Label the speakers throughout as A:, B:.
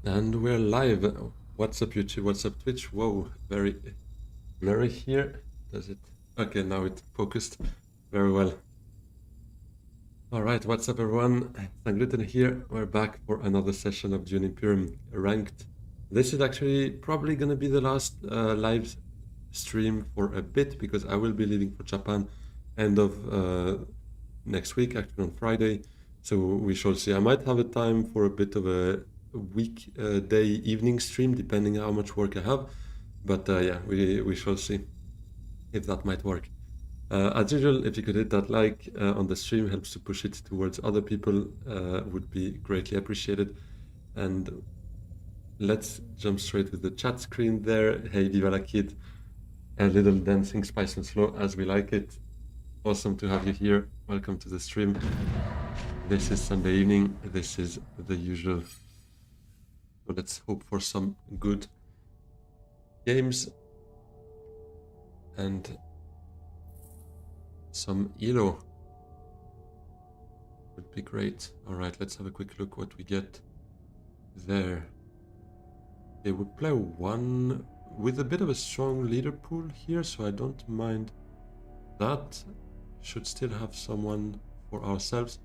A: And we're live. What's up YouTube? What's up Twitch? Whoa, very blurry here. Does it? Okay, now it's focused very well. All right, what's up everyone? Sangluten here. We're back for another session of Dune Imperium Ranked. This is actually probably going to be the last live stream for a bit because I will be leaving for Japan end of next week, actually on Friday. So we shall see. I might have a time for a bit of a weekday evening stream, depending how much work I have. But yeah, we shall see if that might work. As usual, if you could hit that like on the stream, helps to push it towards other people, would be greatly appreciated. And let's jump straight with the chat screen there. Hey, Viva la Kid. A little dancing spice and slow as we like it. Awesome to have you here. Welcome to the stream. This is Sunday evening. This is the usual. So let's hope for some good games and some elo would be great. All right, let's have a quick look what we get there. They would play one with a bit of a strong leader pool here, so I don't mind that. Should still have someone for ourselves.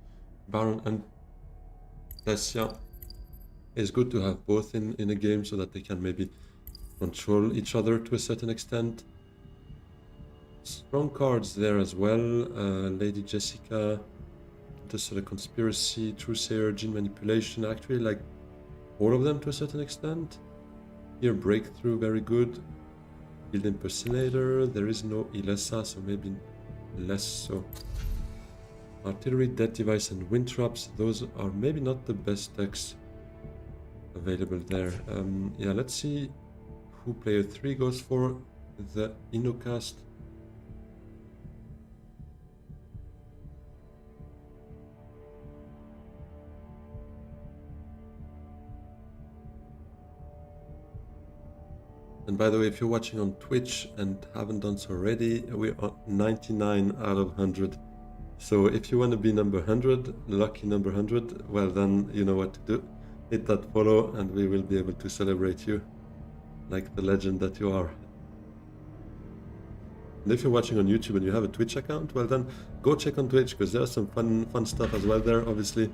A: Baron and Tessia. It's good to have both in a game so that they can maybe control each other to a certain extent. Strong cards there as well. Lady Jessica, the sort of conspiracy, Truesayer, gene manipulation. Actually, like all of them to a certain extent. Here, breakthrough, very good. Field impersonator. There is no Ilessa, so maybe less so. Artillery, death device, and wind traps. Those are maybe not the best decks available there. Yeah, let's see who player 3 goes for. The InnoCast. And by the way, if you're watching on Twitch and haven't done so already, we are 99 out of 100. So if you want to be number 100, lucky number 100, well then you know what to do. Hit that follow and we will be able to celebrate you like the legend that you are. And if you're watching on YouTube and you have a Twitch account, well then go check on Twitch because there's some fun stuff as well there, obviously.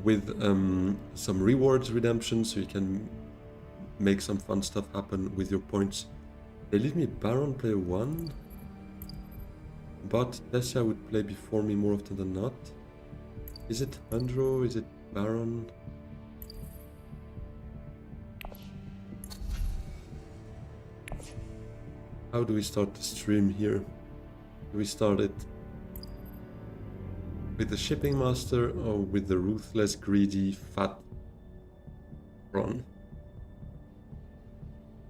A: With some rewards redemption, so you can make some fun stuff happen with your points. They leave me Baron player 1. But Tessia would play before me more often than not. Is it Andro? Is it Baron? How do we start the stream here? Do we start it with the shipping master or with the ruthless, greedy, fat Ron?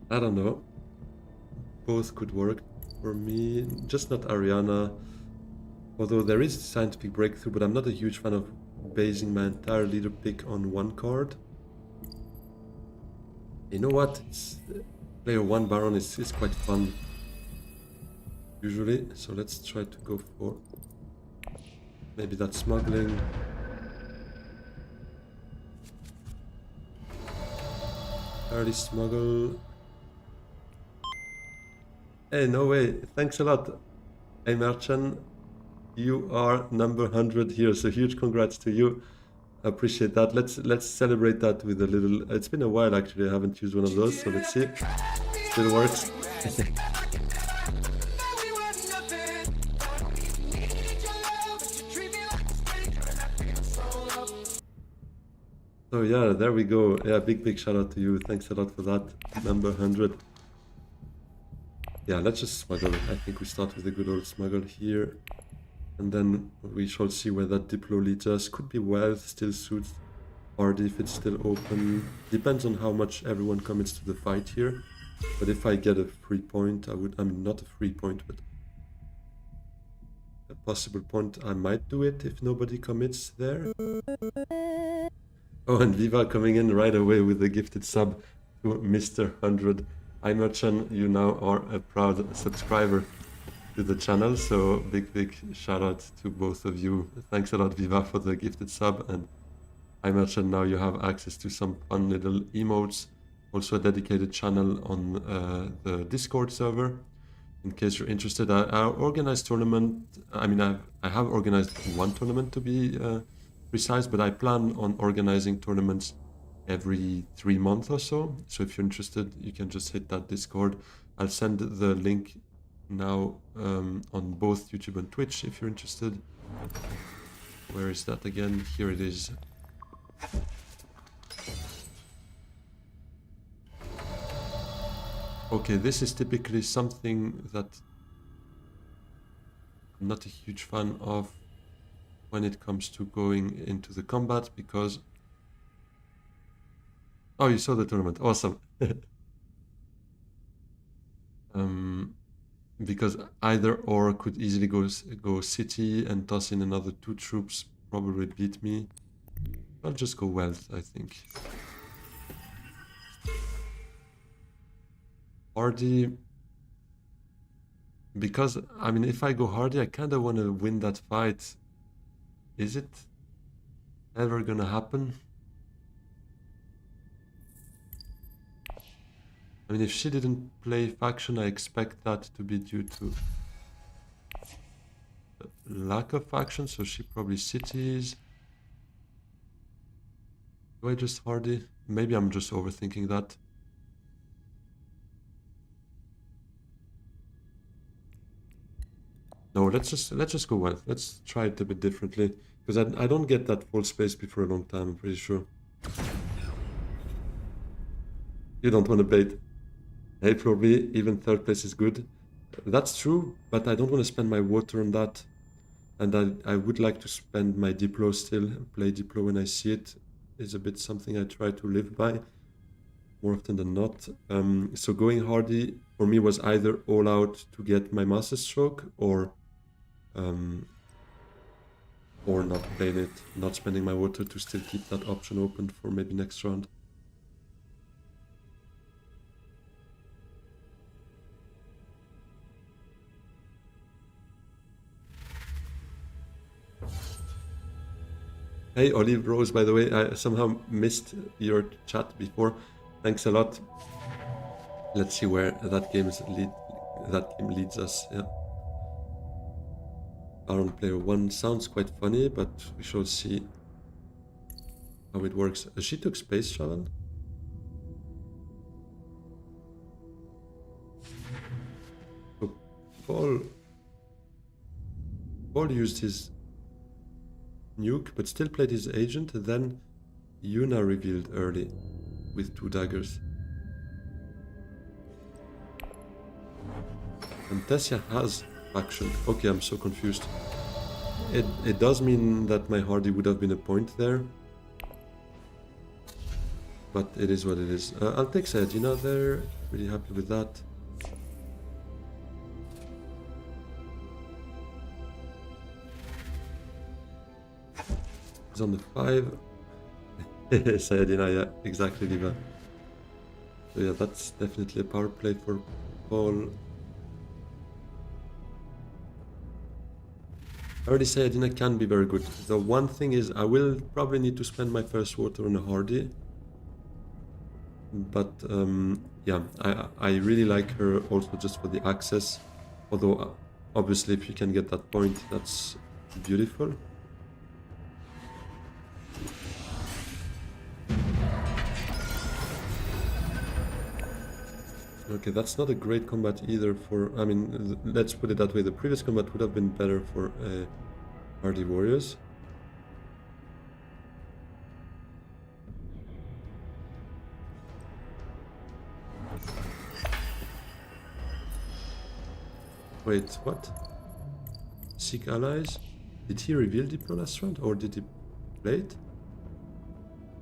A: I don't know. Both could work for me. Just not Ariana. Although there is scientific breakthrough, but I'm not a huge fan of basing my entire leader pick on one card. You know what? Player 1 Baron is quite fun usually, so let's try to go for maybe that smuggling. Early smuggle. Hey, no way. Thanks a lot. Hey, Merchant. You are number 100 here, so huge congrats to you. I appreciate that. Let's celebrate that with a little... It's been a while, actually. I haven't used one of those, so let's see. Still works. So yeah, there we go. Yeah, big shout out to you. Thanks a lot for that. Number 100. Yeah, let's just smuggle. I think we start with a good old smuggle here. And then we shall see where that Diplo leads us. Could be wealth, still suits party if it's still open. Depends on how much everyone commits to the fight here. But if I get a free point, I mean not a free point, but a possible point, I might do it if nobody commits there. Oh, and Viva coming in right away with the gifted sub to Mr. 100. Merchant, you now are a proud subscriber to the channel, so big shout out to both of you. Thanks a lot, Viva, for the gifted sub, and I mentioned now you have access to some fun little emotes, also a dedicated channel on the Discord server. In case you're interested, I organized tournament. I mean, I have organized one tournament to be precise, but I plan on organizing tournaments every 3 months or so. So if you're interested, you can just hit that Discord. I'll send the link now on both YouTube and Twitch if you're interested. Where is that again? Here it is. Okay, this is typically something that I'm not a huge fan of when it comes to going into the combat, because... Oh, you saw the tournament. Awesome. Because either or could easily go city and toss in another 2 troops, probably beat me. I'll just go wealth, I think. Hardy, because, I mean, if I go Hardy, I kind of want to win that fight. Is it ever gonna happen? I mean, if she didn't play faction, I expect that to be due to lack of faction, so she probably cities. Do I just Hardy? Maybe I'm just overthinking that. No, let's just go well. Let's try it a bit differently, because I don't get that full space before a long time, I'm pretty sure. You don't want to bait. Hey, floor B, even 3rd place is good. That's true, but I don't want to spend my water on that. And I would like to spend my Diplo still. Play Diplo when I see it is a bit something I try to live by more often than not. So going Hardy for me was either all out to get my Master Stroke or not playing it, not spending my water to still keep that option open for maybe next round. Hey, Olive Rose, by the way, I somehow missed your chat before. Thanks a lot. Let's see where that game leads us. Yeah. Baron player 1 sounds quite funny, but we shall see how it works. She took space travel. So Paul used his nuke, but still played his agent. Then Yuna revealed early with 2 daggers. And Tessia has faction. Okay, I'm so confused. It does mean that my Hardy would have been a point there. But it is what it is. I'll take Sayajina there. Really happy with that. He's on the 5. Sayajina, yeah, exactly, Diva. So yeah, that's definitely a power play for Paul. I already say Sayajina can be very good. The one thing is I will probably need to spend my first water on a Hardy. But yeah, I really like her also just for the access. Although obviously if you can get that point, that's beautiful. Okay, that's not a great combat either for... I mean, let's put it that way. The previous combat would have been better for Hardy Warriors. Wait, what? Seek allies? Did he reveal Diplo last round? Or did he play it?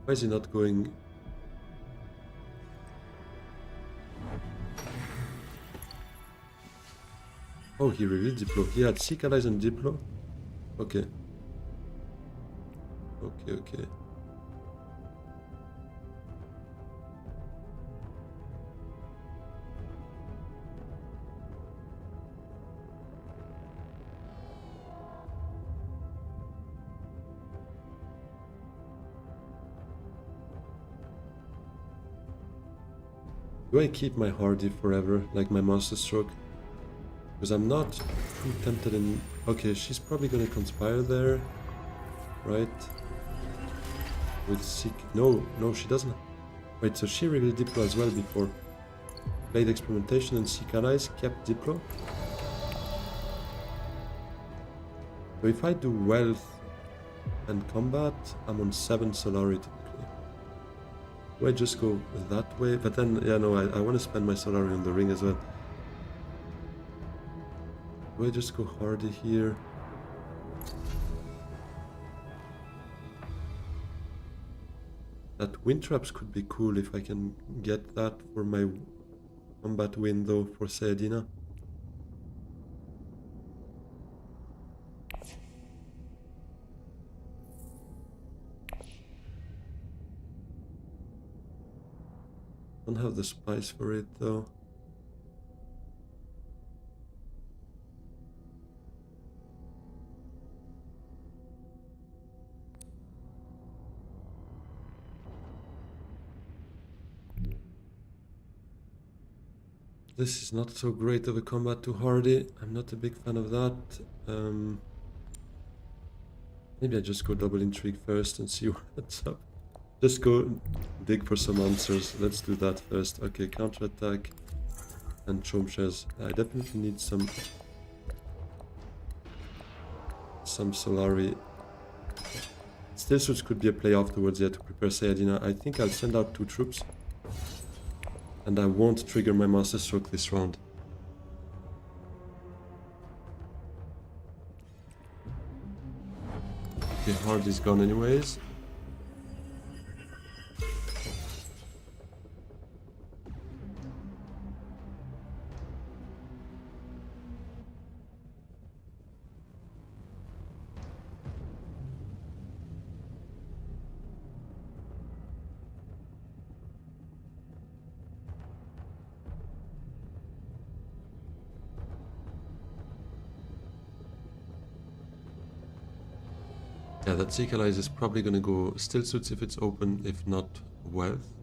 A: Why is he not going... Oh, he revealed Diplo. He had Seek allies and Diplo? Okay. Okay. Do I keep my Hardy forever, like my Master Stroke? Because I'm not too tempted in... Okay, she's probably gonna conspire there, right? With Seek... No, she doesn't. Wait, so she revealed Diplo as well before. Played Experimentation and Seek Allies, kept Diplo. So if I do Wealth and Combat, I'm on 7 Solari typically. Do I just go that way? But then, yeah, no, I want to spend my Solari on the ring as well. Do I just go Hardy here? That Wind Traps could be cool if I can get that for my combat window for Sayadina. Don't have the spice for it though. This is not so great of a combat to Hardy. I'm not a big fan of that. Maybe I just go double intrigue first and see what's up. Just go dig for some answers. Let's do that first. Okay, counterattack and Chomshes. I definitely need some Solari. Still Suits could be a play afterwards, yeah, to prepare Sayadina. I think I'll send out 2 troops. And I won't trigger my Master Stroke this round. Okay, Hardy's gone anyways. Yeah, that Seek Allies is probably gonna go Still Suits if it's open, if not Wealth,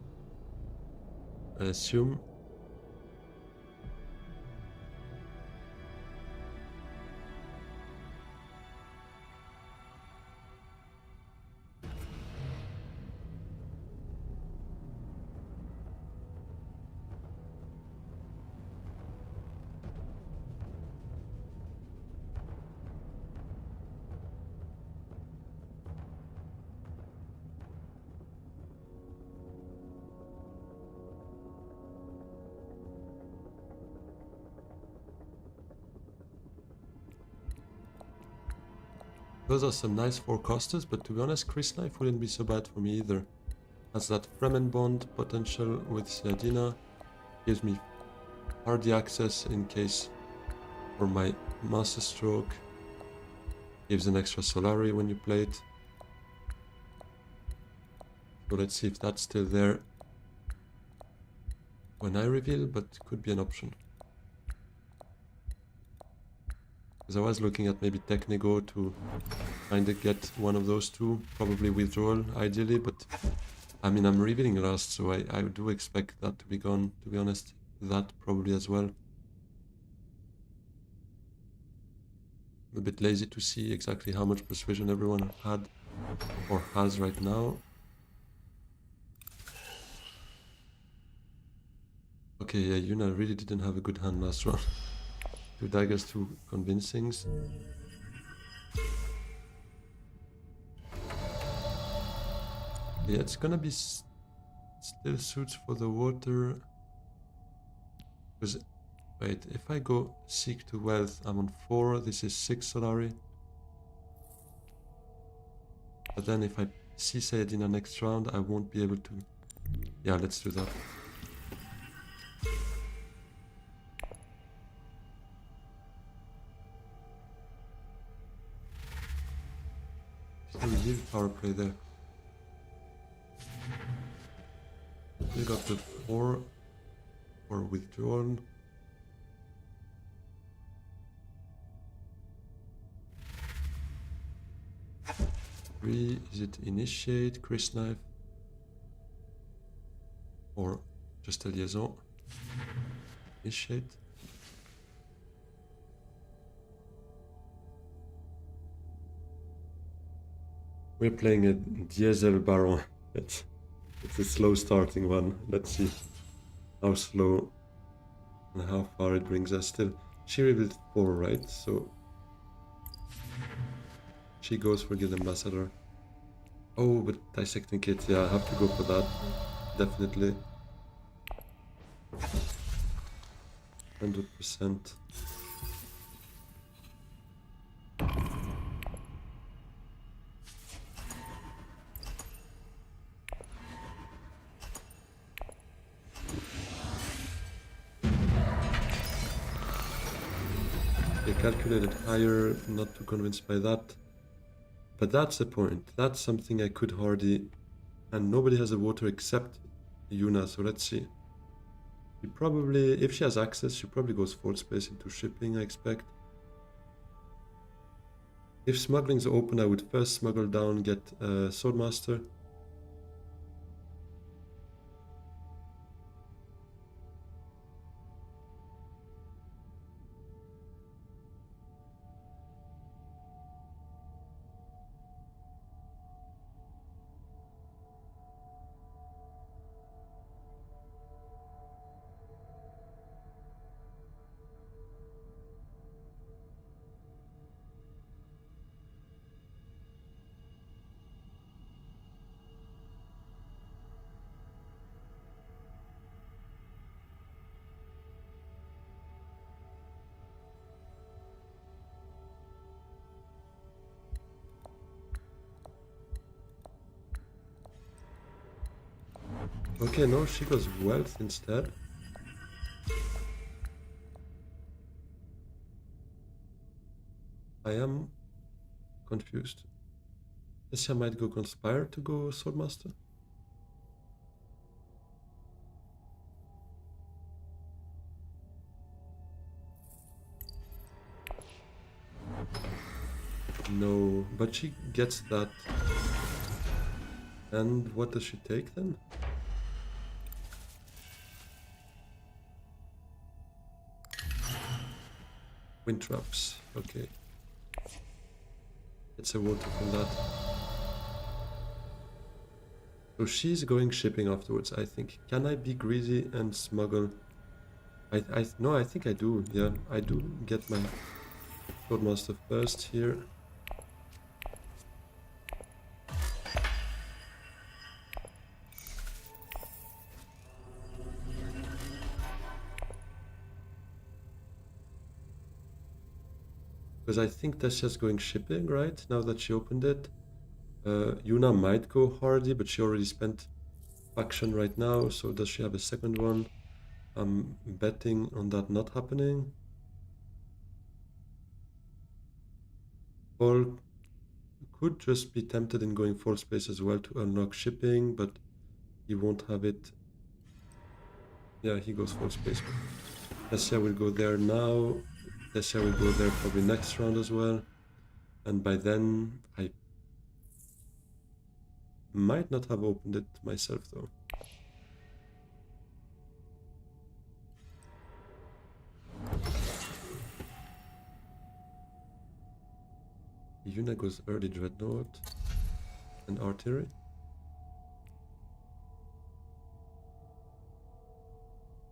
A: I assume. Those are some nice forecasters, but to be honest, Chris Knife wouldn't be so bad for me either. Has that Fremen Bond potential with Sayadina, gives me hardy access in case for my Master Stroke, gives an extra Solari when you play it. So let's see if that's still there when I reveal, but could be an option. Because I was looking at maybe Technigo to kind of get one of those two, probably withdrawal ideally, but I mean I'm revealing last, so I do expect that to be gone, to be honest. That probably as well. I'm a bit lazy to see exactly how much persuasion everyone had or has right now. Okay, yeah, Yuna really didn't have a good hand last round. 2 daggers, 2 convincings. Yeah, it's gonna be Still Suits for the water. Because, wait, if I go Seek to Wealth, I'm on 4, this is 6 Solari. But then if I see Sayadina next round, I won't be able to... Yeah, let's do that. Still power play there. We got the 4 for withdrawal. Three, is it initiate, Chris Knife? Or just a liaison? Initiate. We're playing a Diesel Baron. It's a slow starting one. Let's see how slow and how far it brings us. Still, she revealed 4, right? So she goes for Guild Ambassador. Oh, but Dissecting Kit, yeah, I have to go for that. Definitely. 100%. They calculated higher, not too convinced by that. But that's the point. That's something I could hardy. And nobody has a water except Yuna, so let's see. She probably, if she has access, she probably goes 4th space into shipping, I expect. If smuggling's open, I would first smuggle down, get Swordmaster. Okay, no, she goes wealth instead. I am confused. Guess I might go conspire to go Swordmaster. No, but she gets that. And what does she take then? Wind traps, okay. It's a water from that. So she's going shipping afterwards, I think. Can I be greedy and smuggle? No, I think I do. Yeah, I do get my Swordmaster first here. Because I think Tessia's going shipping, right? Now that she opened it. Yuna might go hardy, but she already spent faction right now, so does she have a second one? I'm betting on that not happening. Paul could just be tempted in going 4th space as well to unlock shipping, but he won't have it. Yeah, he goes 4th space. Tessia will go there now. Tessia will go there probably next round as well. And by then, I might not have opened it myself though. Yuna goes early Dreadnought and Artillery.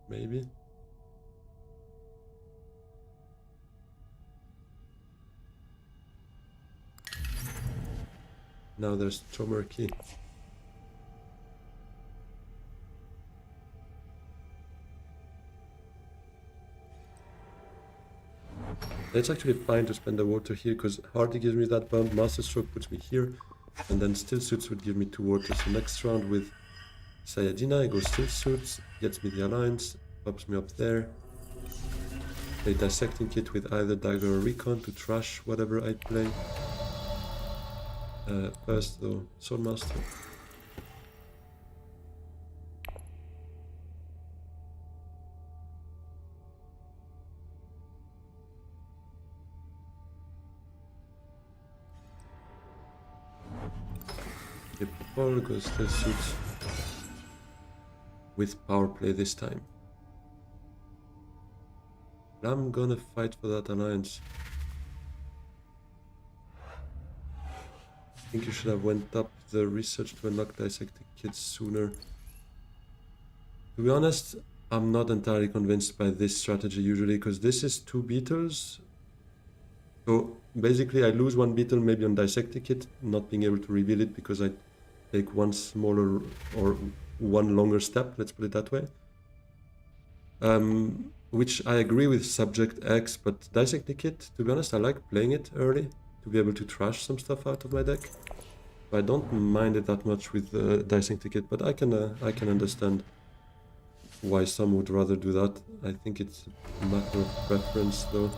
A: Maybe. Now there's Chomerky. It's actually fine to spend the water here because Hardy gives me that bump, Master Stroke puts me here, and then Still Suits would give me 2 waters. So next round with Sayajina, I go Still Suits, gets me the Alliance, pops me up there. Play Dissecting Kit with either Dagger or Recon to trash whatever I play. First though, Swordmaster. The Paul goes Still Suits with power play this time. I'm gonna fight for that alliance. I think you should have went up the research to unlock dissected kids sooner. To be honest, I'm not entirely convinced by this strategy usually, because this is 2 beetles. So basically I lose 1 beetle maybe on dissecting kit, not being able to reveal it because I take 1 smaller or 1 longer step, let's put it that way. Which I agree with Subject X, but Dissect Kit, to be honest, I like playing it early to be able to trash some stuff out of my deck. I don't mind it that much with Dissect Kit, but I can understand why some would rather do that. I think it's a matter of preference, though.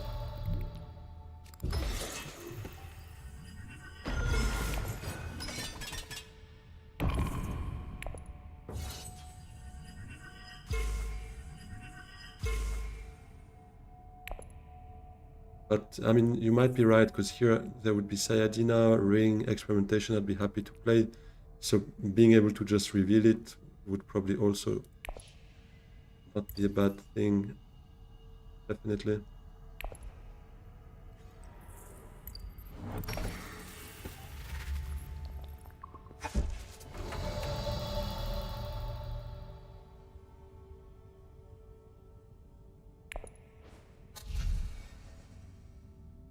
A: But, I mean, you might be right, because here there would be Sayadina, Ring, Experimentation, I'd be happy to play. So being able to just reveal it would probably also not be a bad thing, definitely.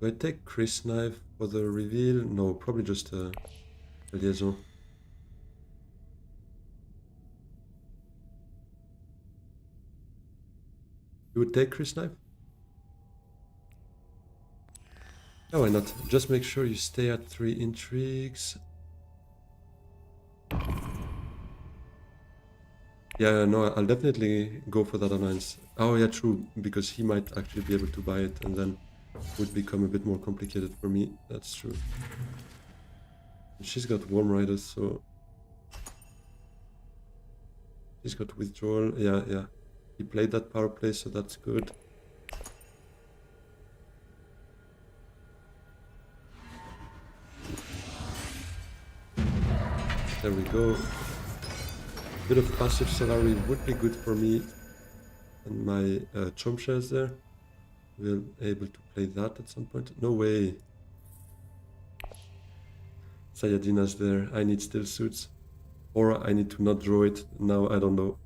A: Do I take Chris Knife for the reveal? No, probably just a liaison. You would take Chris Knife? No, why not? Just make sure you stay at 3 intrigues. Yeah, no, I'll definitely go for that alliance. Oh yeah, true, because he might actually be able to buy it and then it would become a bit more complicated for me. That's true. She's got Worm Riders, so... She's got Withdrawal. Yeah, yeah. He played that power play, so that's good. There we go. Bit of passive Solari would be good for me and my Chomp Shells there. We'll be able to play that at some point. No way. Sayadina's there. I need Still Suits. Or I need to not draw it. Now I don't know.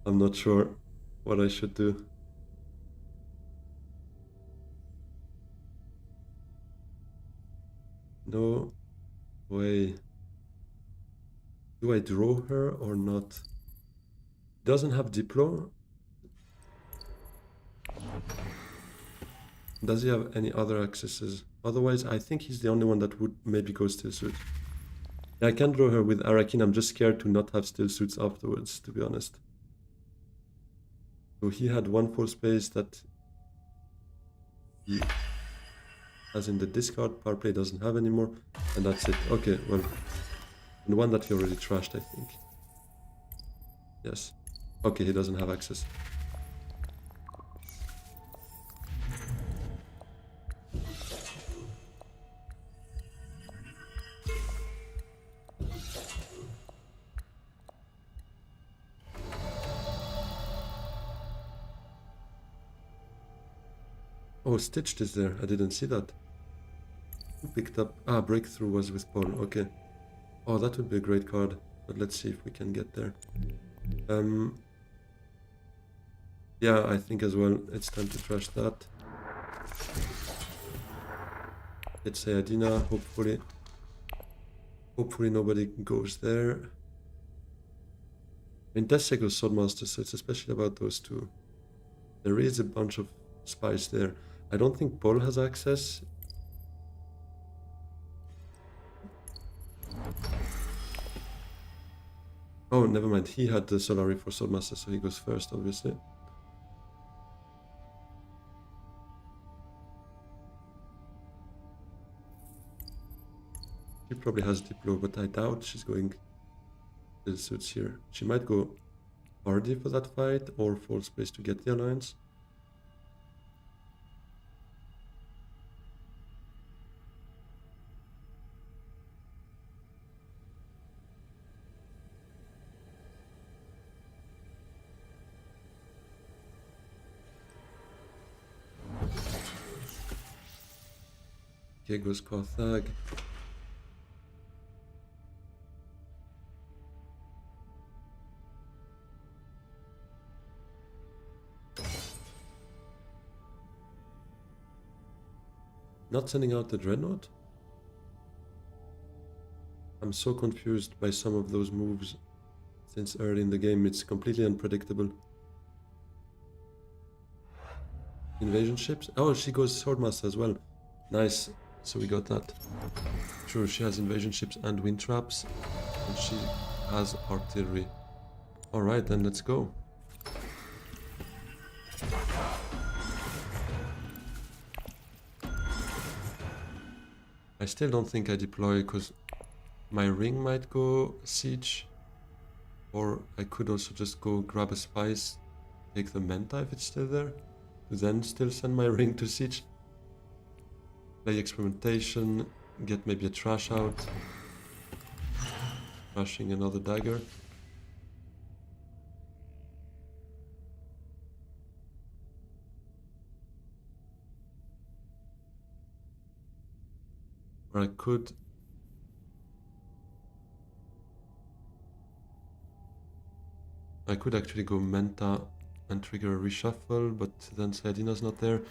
A: I'm not sure what I should do. No way. Do I draw her or not? Doesn't have Diplo. Does he have any other accesses? Otherwise, I think he's the only one that would maybe go Still Suits. Yeah, I can draw her with Arakin. I'm just scared to not have Still Suits afterwards, to be honest. So he had 1 full space that he has in the discard. Power play doesn't have anymore. And that's it. Okay, well. And 1 that he already trashed, I think. Yes. Okay, he doesn't have access. Oh, Stitched is there. I didn't see that. Who picked up? Ah, Breakthrough was with Paul. Okay. Oh, that would be a great card. But let's see if we can get there. Yeah, I think as well it's time to trash that. Get Sayadina, hopefully. Hopefully nobody goes there. I mean, Death goes Swordmaster, so it's especially about those 2. There is a bunch of spies there. I don't think Paul has access. Oh, never mind. He had the Solari for Swordmaster, so he goes first, obviously. She probably has Diplo, but I doubt she's going Still Suits here. She might go Hardy for that fight, or Full Space to get the alliance. Okay, goes Carthag. Not sending out the Dreadnought? I'm so confused by some of those moves since early in the game. It's completely unpredictable. Invasion ships? Oh, she goes Swordmaster as well. Nice. So we got that. Sure, she has invasion ships and wind traps. And she has artillery. Alright, then let's go. I still don't think I deploy because my ring might go siege. Or I could also just go grab a spice, take the Menta if it's still there, to then still send my ring to siege. Play experimentation, get maybe a trash out. Trashing another dagger. Or I could... actually go Menta and trigger a reshuffle, but then Sayadina's not there.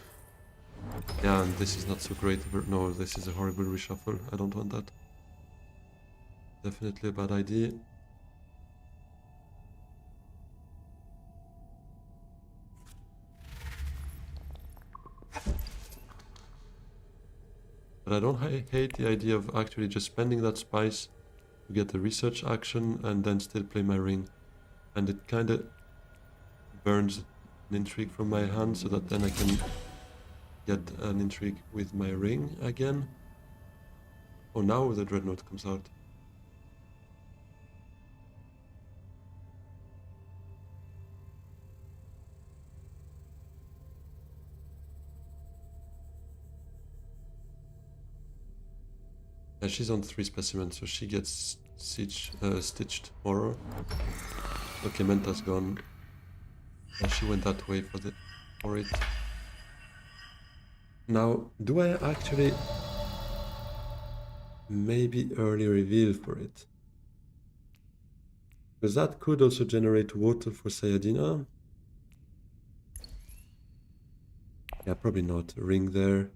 A: Yeah, and this is not so great. No, this is a horrible reshuffle. I don't want that. Definitely a bad idea. But I don't hate the idea of actually just spending that spice to get the research action and then still play my ring. And it kind of burns an intrigue from my hand so that then I can get an intrigue with my ring again. Oh, now the Dreadnought comes out. Yeah, she's on 3 specimens, so she gets stitched horror. Okay, Menta's gone. Yeah, she went that way for it. Now, do I actually maybe early reveal for it? Because that could also generate water for Sayadina. Yeah, probably not. A ring there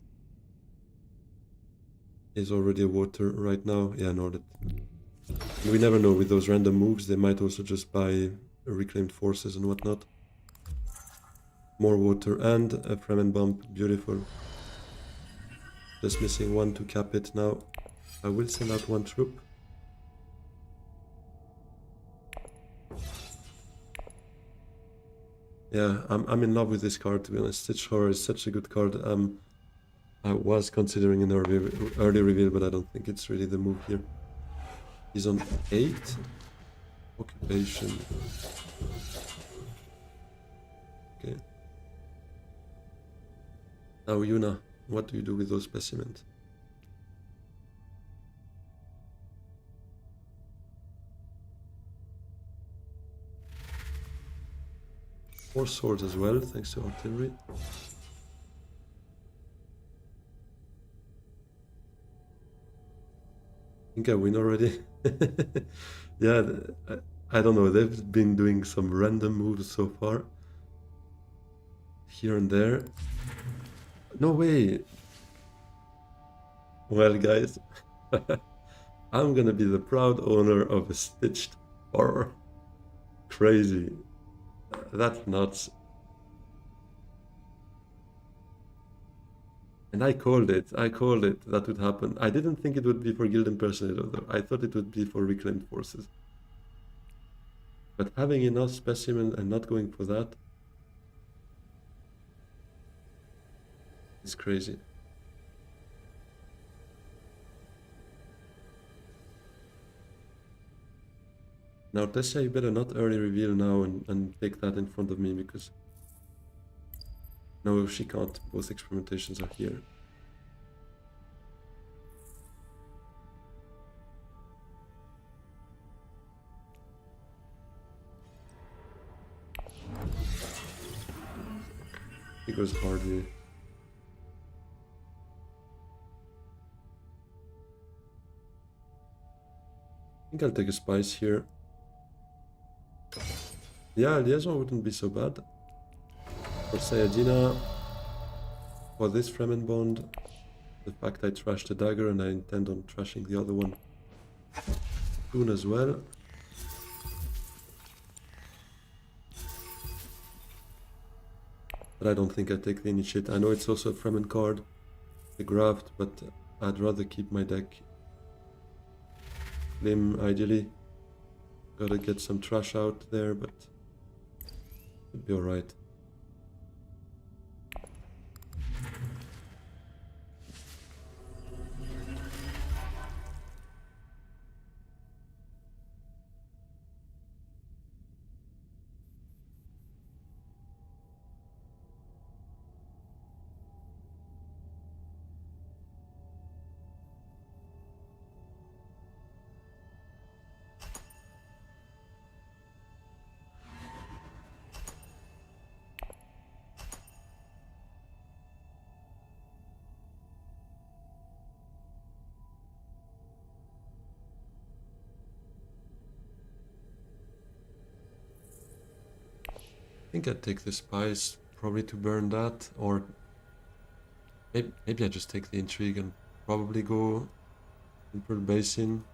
A: is already a water right now. Yeah, no, that... We never know with those random moves. They might also just buy reclaimed forces and whatnot. More water and a Fremen bump. Beautiful. Just missing 1 to cap it now. I will send out 1 troop. Yeah, I'm in love with this card, to be honest. Stitch Horror is such a good card. I was considering an early reveal, but I don't think it's really the move here. He's on 8. Occupation. Okay. Now, Yuna, what do you do with those specimens? Four swords as well, thanks to artillery. I think I win already. Yeah, I don't know, they've been doing some random moves so far. Here and there. No way! Well, guys, I'm gonna be the proud owner of a stitched horror. Crazy. That's nuts. And I called it that would happen. I didn't think it would be for Guild Impersonator though. I thought it would be for Reclaimed Forces. But having enough specimen and not going for that is crazy. Now Tessia, you better not early reveal now and take that in front of me, because... No, she can't. Both experimentations are here. He goes hardly. think I'll take a spice here. Yeah, liaison wouldn't be so bad. For Sayajina, for this Fremen bond, the fact I trashed the dagger and I intend on trashing the other one soon as well. But I don't think I take the initiate. I know it's also a Fremen card, the graft, but I'd rather keep my deck slim, ideally. Gotta get some trash out there, but it'll be alright. I think I'd take the spice, probably to burn that, or maybe I just take the intrigue and probably go Imperial Basin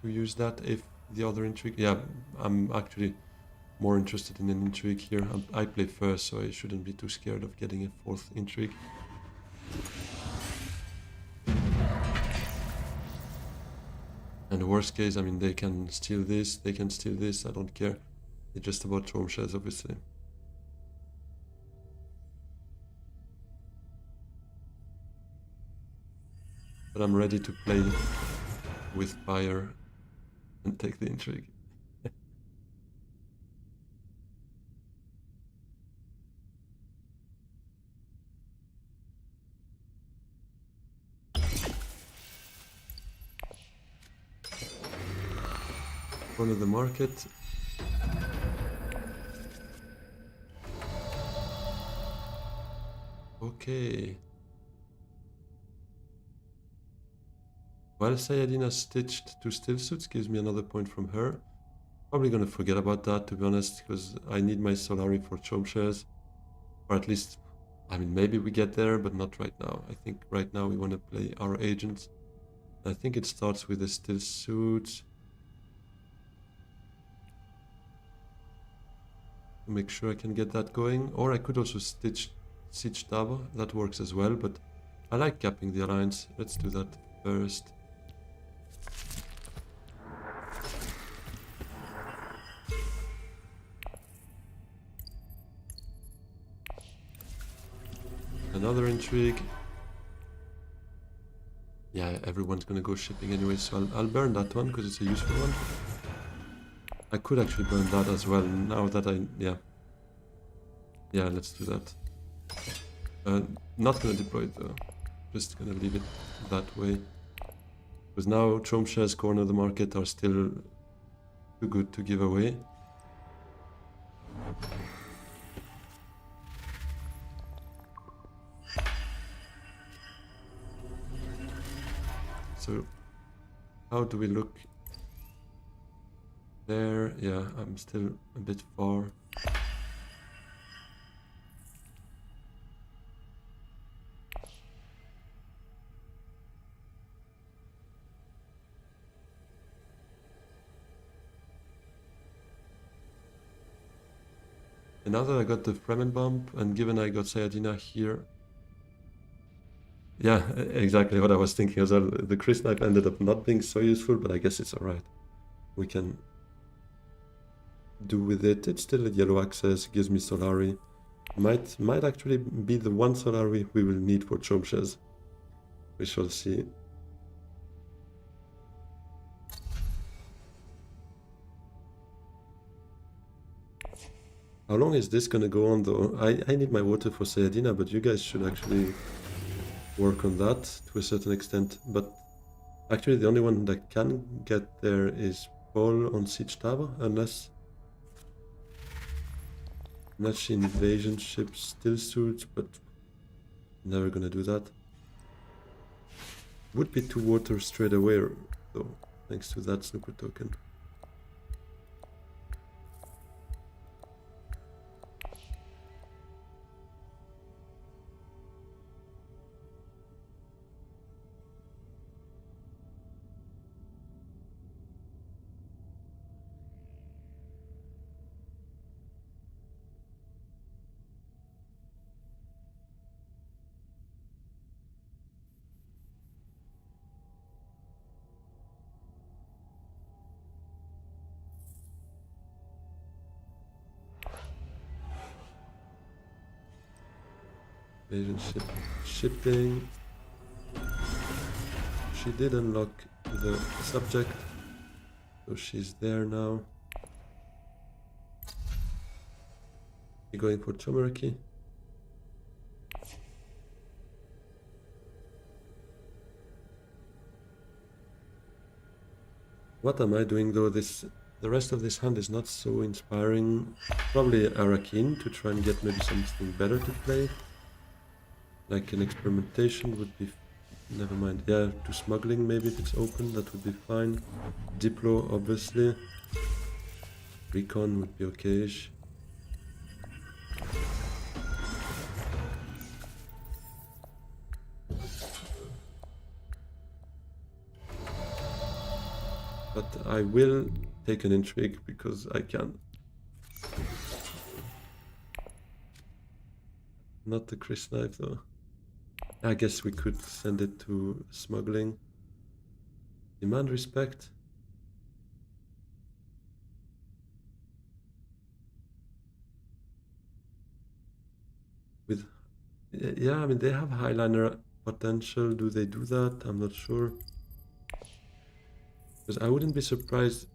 A: to use that if the other intrigue... Yeah, I'm actually more interested in an intrigue here. I play first, so I shouldn't be too scared of getting a fourth intrigue. And the worst case, I mean, they can steal this, I don't care. It's just about Chrome Shells, obviously. But I'm ready to play with fire and take the intrigue. Corner the market. Okay. While Sayadina stitched 2 still suits gives me another point from her. Probably gonna forget about that, to be honest, because I need my Solari for Chomp shares. Or at least, I mean, maybe we get there, but not right now. I think right now we want to play our agents. I think it starts with the still suits. To make sure I can get that going. Or I could also stitch Siege Tower, that works as well, but I like capping the alliance. Let's do that first. Another intrigue. Yeah, everyone's gonna go shipping anyway, so I'll burn that one because it's a useful one. I could actually burn that as well, now that yeah. Yeah, let's do that. Not gonna deploy it though, just gonna leave it that way. Because now Chrome Shares corner of the market are still too good to give away. So, how do we look there? Yeah, I'm still a bit far. And now that I got the Fremen bump, and given I got Sayadina here, yeah, exactly what I was thinking as well. The Chris knife ended up not being so useful, but I guess it's alright. We can do with it. It's still a yellow access, gives me Solari. Might actually be the one Solari we will need for Chomshes. We shall see. How long is this gonna go on though? I need my water for Sayadina, but you guys should actually work on that to a certain extent. But actually the only one that can get there is Paul on Siege Tower, unless she invasion ships still suits, but never gonna do that. Would be 2 water straight away though. thanks to that snooker token. Asian shipping. She did unlock the subject, so she's there now. You going for Chomeraki? What am I doing though? The rest of this hand is not so inspiring. Probably Arakin to try and get maybe something better to play. Like an experimentation would be... Never mind. Yeah, to smuggling maybe if it's open, that would be fine. Diplo, obviously. Recon would be okay-ish. But I will take an intrigue because I can. Not the Chris knife though. I guess we could send it to smuggling. Demand respect. With, yeah, I mean they have highliner potential. Do they do that? I'm not sure. Because I wouldn't be surprised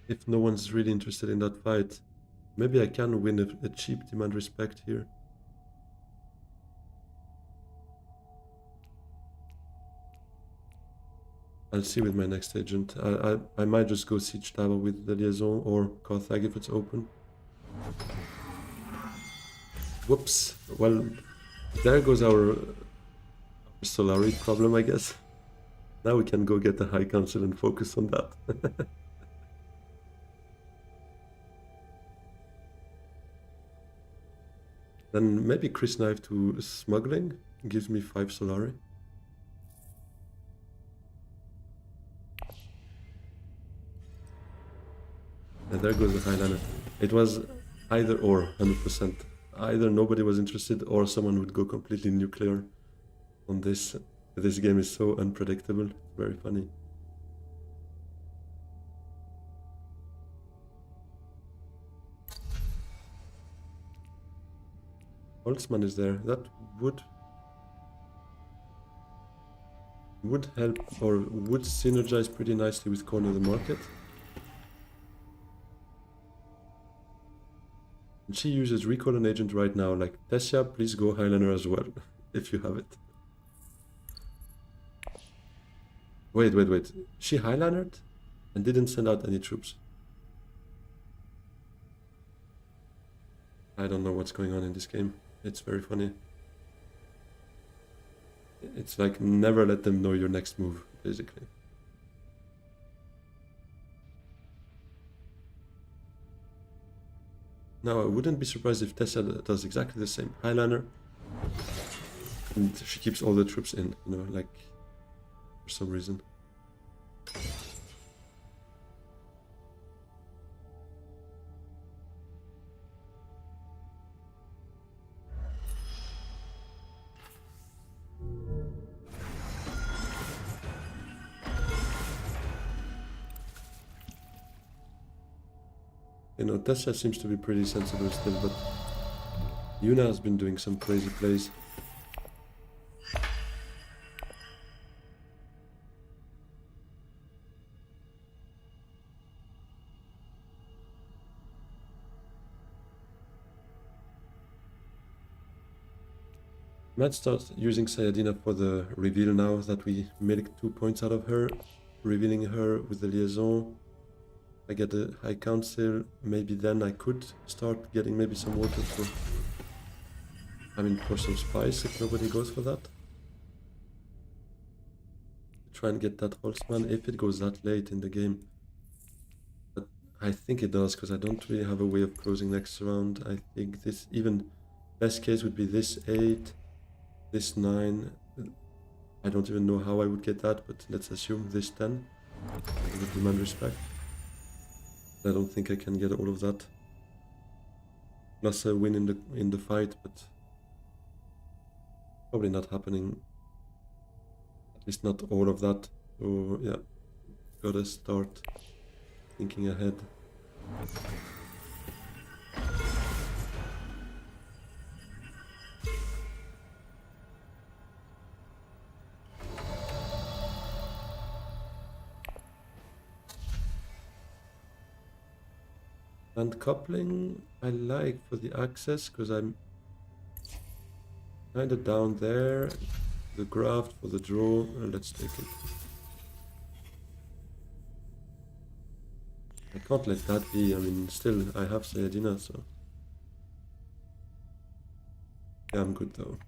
A: if no one's really interested in that fight. Maybe I can win a cheap demand respect here. I'll see with my next agent. I might just go Siege Tower with the Liaison or Carthage if it's open. Whoops. Well, there goes our Solari problem, I guess. Now we can go get the High Council and focus on that. Then maybe Chris Knife to smuggling gives me 5 Solari. And there goes the highliner. It was either or, 100%. Either nobody was interested or someone would go completely nuclear on this. This game is so unpredictable. It's very funny. Holtzman is there. That would help or would synergize pretty nicely with Corner the Market. And she uses Recall an Agent right now, like, Tessia, please go Highliner as well, if you have it. Wait. She Highlinered and didn't send out any troops. I don't know what's going on in this game. It's very funny. It's like, never let them know your next move, basically. Now, I wouldn't be surprised if Tessa does exactly the same. Highliner. And she keeps all the troops in, you know, like, for some reason. You know, Tessa seems to be pretty sensible still, but Yuna has been doing some crazy plays. Might start using Sayadina for the reveal now that we milked 2 points out of her, revealing her with the Liaison. I get the High Council, maybe then I could start getting maybe some water for... I mean, for some spice if nobody goes for that. try and get that Holzman if it goes that late in the game. But I think it does, because I don't really have a way of closing next round. I think this, even best case would be this 8, this 9. I don't even know how I would get that, but let's assume this 10. I would demand respect. I don't think I can get all of that. Plus a win in the fight, but probably not happening. At least not all of that. So yeah, gotta start thinking ahead. And coupling I like for the access, because I'm kind of down there. The graft for the draw, let's take it. I can't let that be. I mean, still I have Sayadina, so yeah, I'm good though.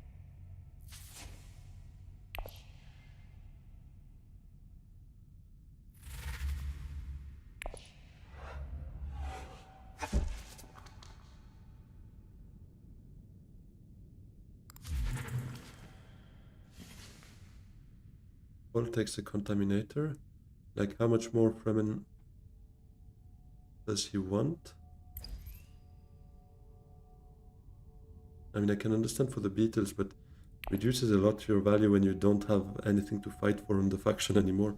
A: Paul takes a contaminator. Like, how much more Fremen does he want? I mean, I can understand for the Beatles, but reduces a lot your value when you don't have anything to fight for in the faction anymore.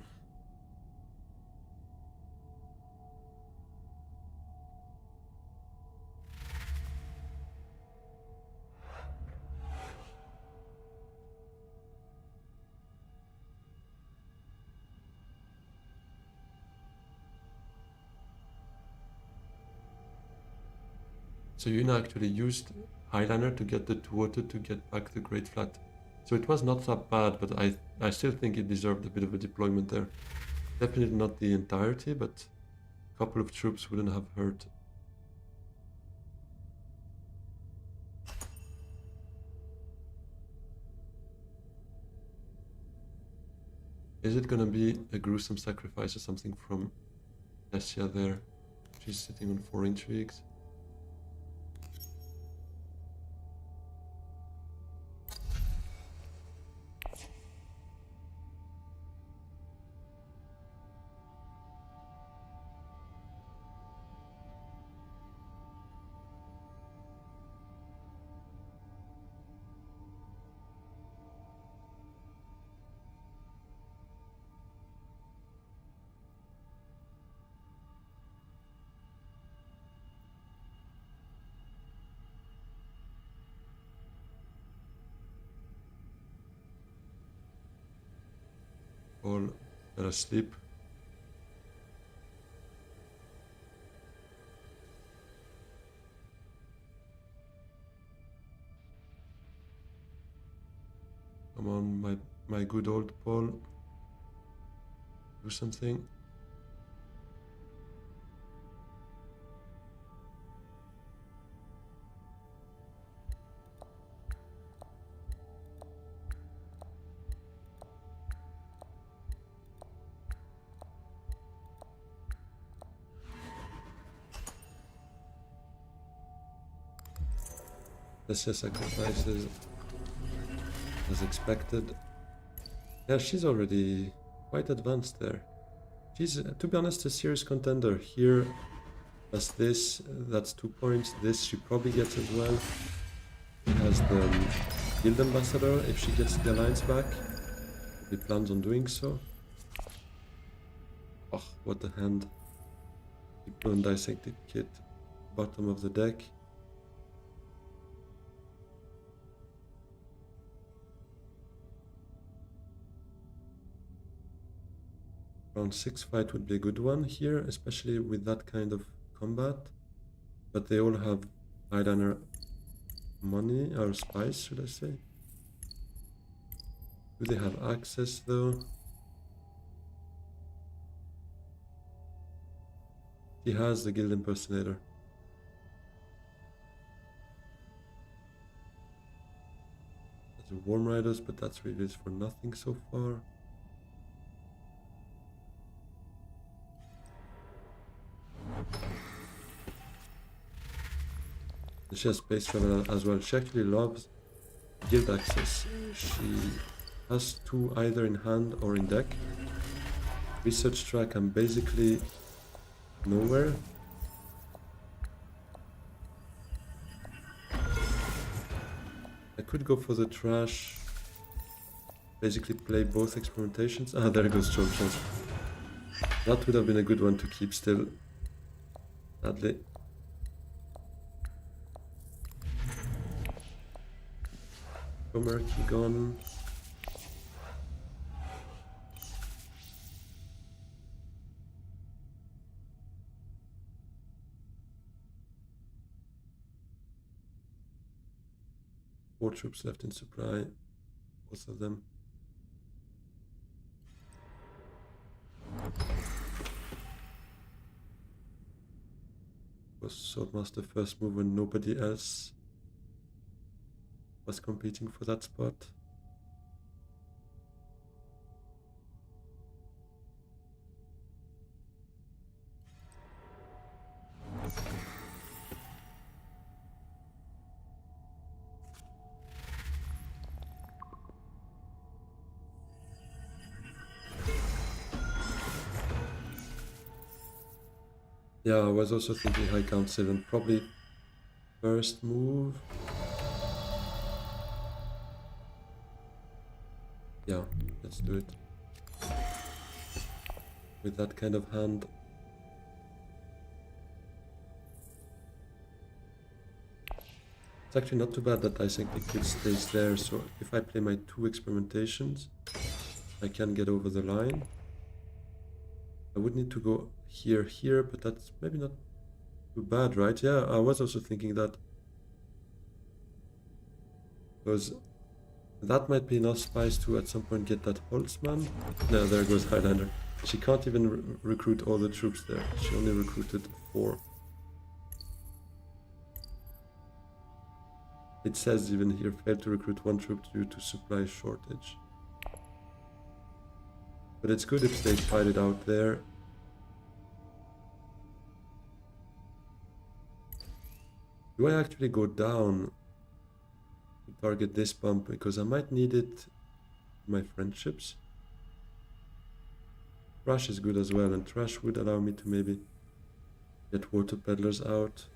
A: So Yuna actually used Highliner to get the 202 to get back the Great Flat. So it was not that bad, but I still think it deserved a bit of a deployment there. Definitely not the entirety, but a couple of troops wouldn't have hurt. Is it gonna be a gruesome sacrifice or something from Tessia there? She's sitting on 4 intrigues. All fell asleep. Come on, my good old Paul. Do something. Tessia sacrifices as expected. Yeah, she's already quite advanced there. She's, to be honest, a serious contender. Here, as this, that's 2 points. This she probably gets as well. She has the Guild Ambassador if she gets the Alliance back. He plans on doing so. Oh, what a hand. People on Dissected Kit, bottom of the deck. Round 6 fight would be a good one here, especially with that kind of combat. But they all have eyeliner money, or spice, should I say. Do they have access though? He has the Guild Impersonator. The Worm Riders, but that's really for nothing so far. She has space travel as well. She actually loves guild access. She has 2 either in hand or in deck. Research track, I'm basically nowhere. I could go for the trash. Basically play both experimentations. Ah, there goes choke chance. That would have been a good one to keep still. Sadly. Murky gone. Four troops left in supply. Both of them. Was Swordmaster first move when nobody else was competing for that spot. Yeah, I was also thinking High Council and probably first move. Yeah, let's do it. With that kind of hand. It's actually not too bad that I think the kid stays there, so if I play my 2 experimentations, I can get over the line. I would need to go here, but that's maybe not too bad, right? Yeah, I was also thinking that. Because that might be enough spice to at some point get that Holtzman. No, there goes Highlander. She can't even recruit all the troops there. She only recruited 4. It says even here, failed to recruit 1 troop due to supply shortage. But it's good if they fight it out there. Do I actually go down to target this bump? Because I might need it in my friendships. Trash is good as well, and trash would allow me to maybe get water peddlers out.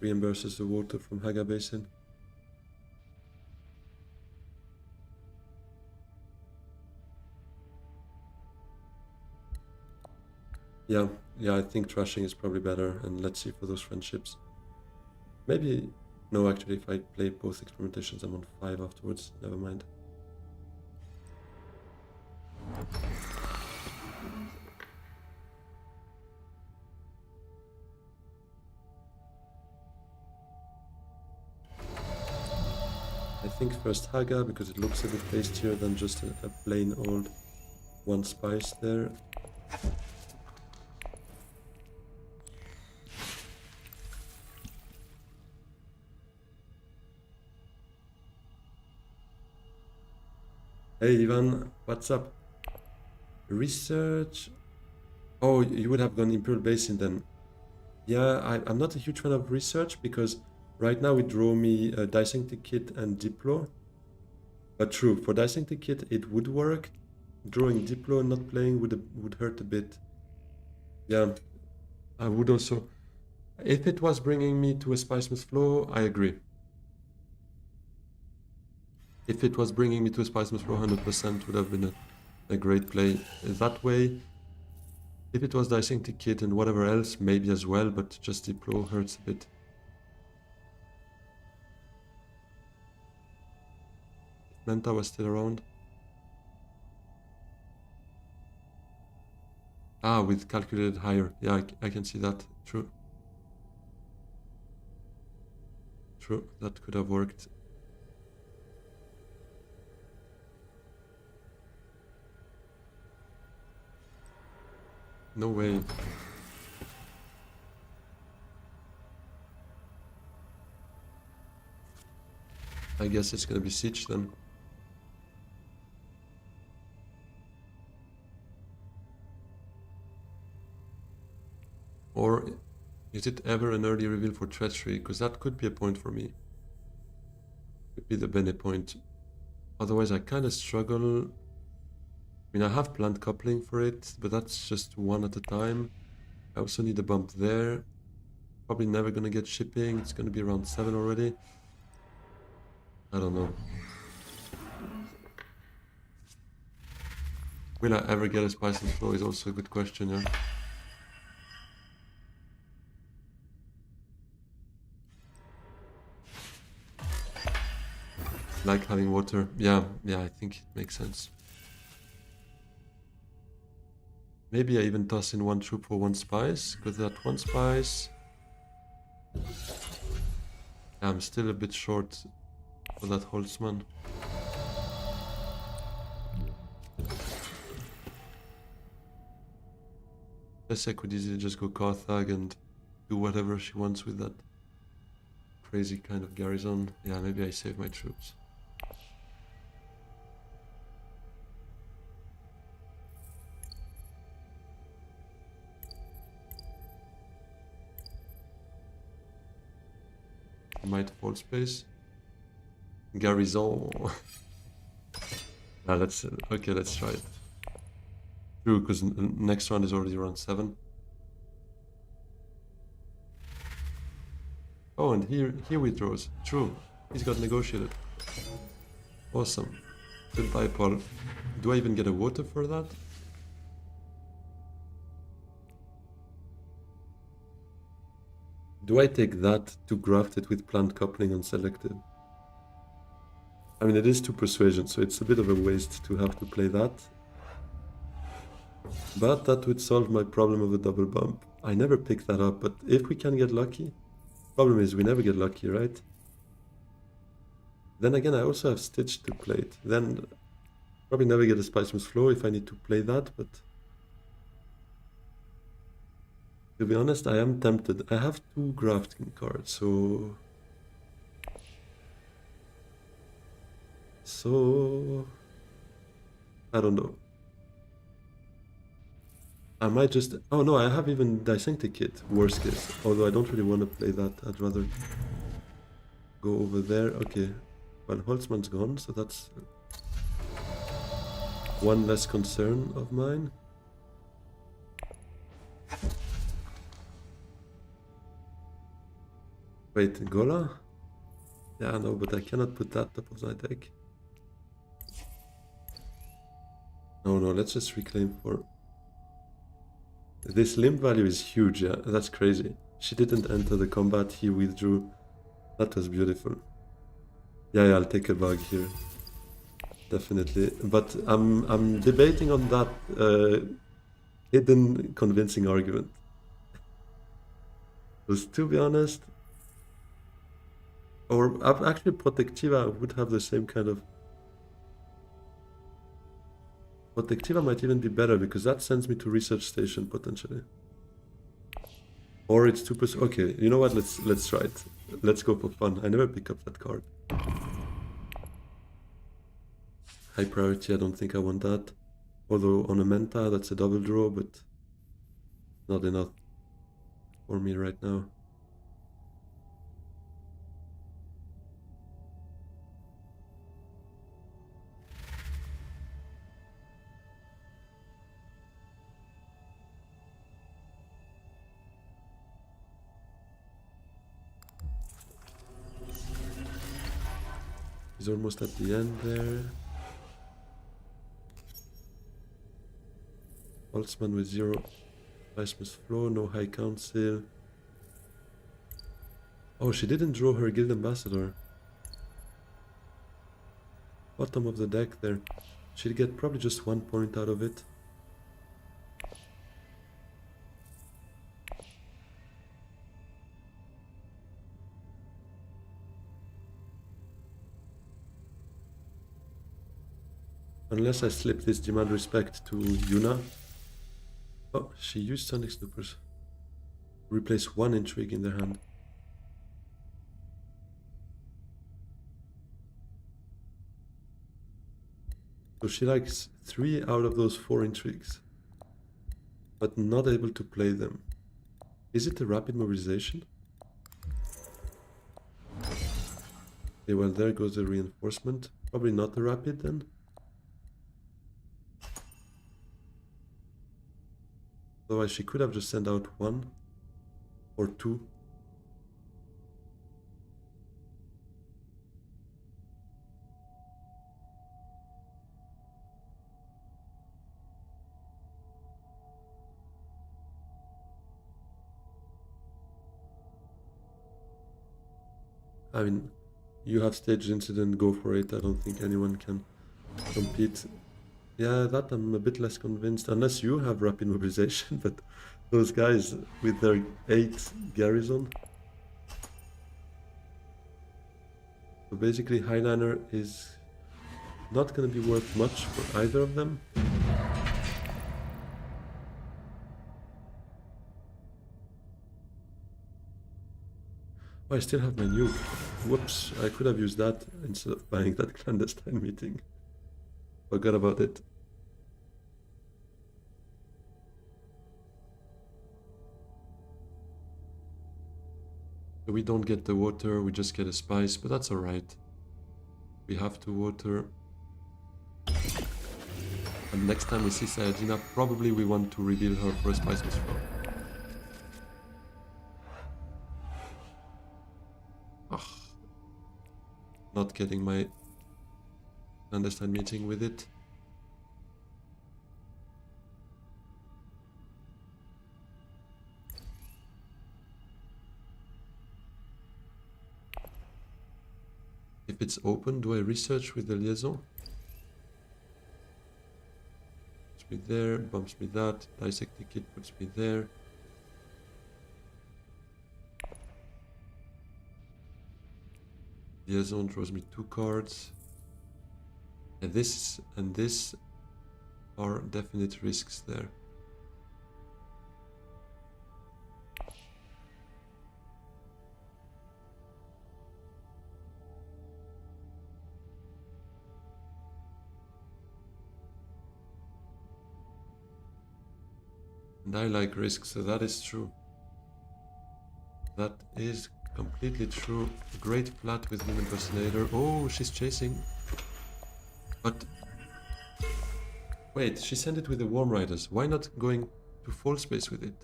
A: Reimburses the water from Haga Basin. Yeah, I think trashing is probably better, and let's see for those friendships. Maybe, no, actually, if I play both experimentations, I'm on 5 afterwards. Never mind. I think first Haga, because it looks a bit tastier than just a plain old 1 spice there. Hey Ivan, what's up? Research? Oh, you would have gone Imperial Basin then. Yeah, I'm not a huge fan of research because right now it draw me a Dissecting Kit and Diplo. But true, for Dissecting Kit it would work. Drawing Diplo and not playing would hurt a bit. Yeah, I would also. If it was bringing me to a Spiceman's Flow, I agree. If it was bringing me to a Spiceman's Flow, 100% would have been a great play. That way, if it was Dissecting Kit and whatever else, maybe as well, but just Diplo hurts a bit. If Manta was still around. Ah, with calculated higher. Yeah, I can see that. True. True, that could have worked. No way. I guess it's gonna be Siege then. Or is it ever an early reveal for treachery? Because that could be a point for me. Could be the Bene point. Otherwise, I kind of struggle. I mean, I have planned coupling for it, but that's just one at a time. I also need a bump there. Probably never gonna get shipping. It's gonna be around 7 already. I don't know. Will I ever get a spice and flow is also a good question, yeah. Like having water. Yeah, I think it makes sense. Maybe I even toss in 1 troop for 1 spice, because that 1 spice... I'm still a bit short for that Holtzman. Guess I could easily just go Carthag and do whatever she wants with that crazy kind of garrison. Yeah, maybe I save my troops. Might hold space. Garrison. Let's try it. True, because next round is already around 7. Oh, and he withdraws. True, he's got negotiated. Awesome. Goodbye, Paul. Do I even get a water for that? Do I take that to graft it with plant coupling unselected? I mean, it is 2 persuasion, so it's a bit of a waste to have to play that. But that would solve my problem of a double bump. I never pick that up, but if we can get lucky... Problem is, we never get lucky, right? Then again, I also have Stitch to play it. Then probably never get a Spiceman's Flow if I need to play that, but... To be honest, I am tempted. I have 2 grafting cards, so... I don't know. I might just... Oh no, I have even Dissecting Kit, worst case. Although I don't really want to play that. I'd rather go over there. Okay, well, Holtzman's gone, so that's one less concern of mine. Wait, Gola? Yeah, no, but I cannot put that top of my deck. No, let's just reclaim for... This limb value is huge, yeah, that's crazy. She didn't enter the combat, he withdrew. That was beautiful. Yeah, I'll take a bug here. Definitely. But I'm debating on that hidden convincing argument. Because to be honest... Or actually Protectiva would have the same kind of... Protectiva might even be better, because that sends me to Research Station, potentially. Or it's 2%... Okay, you know what? Let's try it. Let's go for fun. I never pick up that card. High priority, I don't think I want that. Although on a Menta, that's a double draw, but... not enough for me right now. He's almost at the end there. Holtzman with 0 Vicemus Flow, no High Council. Oh, she didn't draw her Guild Ambassador. Bottom of the deck there. She'd get probably just 1 point out of it. Unless I slip this Demand Respect to Yuna. Oh, she used Sonic Snoopers. Replace 1 intrigue in their hand. So she likes 3 out of those 4 intrigues. But not able to play them. Is it a rapid mobilization? Okay, well, there goes the reinforcement. Probably not a rapid then. Otherwise, she could have just sent out 1 or 2. I mean, you have staged incident, go for it. I don't think anyone can compete. Yeah, that I'm a bit less convinced, unless you have rapid mobilization, but those guys with their 8 garrison. So basically Highliner is not going to be worth much for either of them. Oh, I still have my nuke. Whoops, I could have used that instead of buying that clandestine meeting. Forgot about it. So we don't get the water, we just get a spice, but that's alright. We have to water. And next time we see Sayajina, probably we want to reveal her for a spice misflow. Ugh. Not getting my clandestine meeting with it. If it's open, do I research with the liaison? Puts me there, bumps me that, dissect ticket puts me there. Liaison draws me 2 cards. And this are definite risks there. And I like risks, so that is true. That is completely true. Great flat with Moon Impersonator. Oh, she's chasing. But wait, she sent it with the Worm Riders. Why not going to full space with it?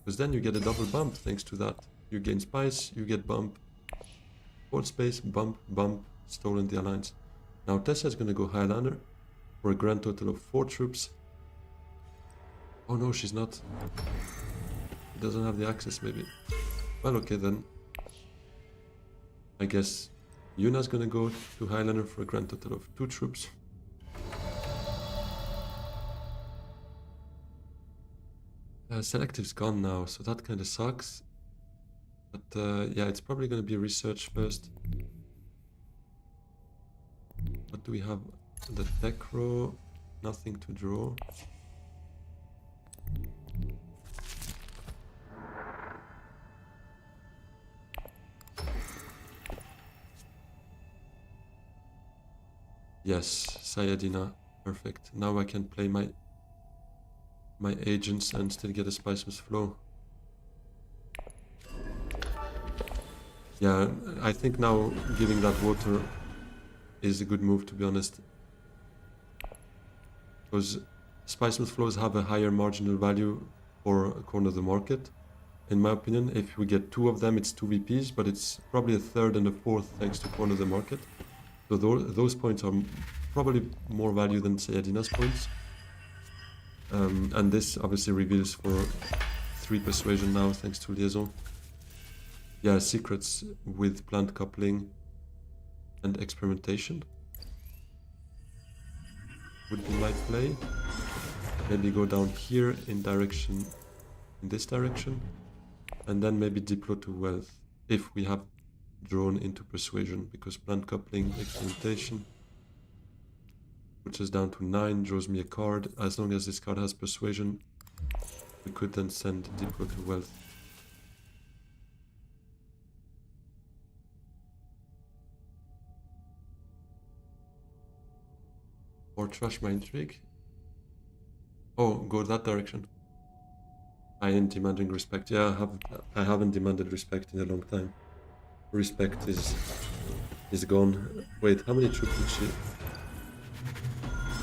A: Because then you get a double bump thanks to that. You gain spice, you get bump. Full space, bump, bump, stolen the alliance. Now Tessa's gonna go Highlander for a grand total of 4 troops. Oh no, she's not. She doesn't have the access, maybe. Well, okay then. I guess Yuna's gonna go to Highlander for a grand total of 2 troops. Selective's gone now, so that kind of sucks. But yeah, it's probably gonna be research first. What do we have? The tech row, nothing to draw. Yes, Sayadina, perfect. Now I can play my agents and still get a spiceless flow. Yeah, I think now giving that water is a good move, to be honest. Because spiceless flows have a higher marginal value for a corner of the market. In my opinion, if we get 2 of them, it's 2 VPs, but it's probably a 3rd and a 4th thanks to corner of the market. So those points are probably more value than Sayadina's points. And this obviously reveals for 3 persuasion now thanks to liaison. Yeah, secrets with plant coupling and experimentation would be my play. Maybe go down here in this direction, and then maybe deploy to wealth if we have drawn into persuasion, because plant coupling, experimentation puts us down to 9, draws me a card. As long as this card has persuasion, we could then send deploy to wealth. Or trash my intrigue. Oh, go that direction. I am demanding respect. Yeah, I haven't demanded respect in a long time. Respect is gone. Wait, how many troops did she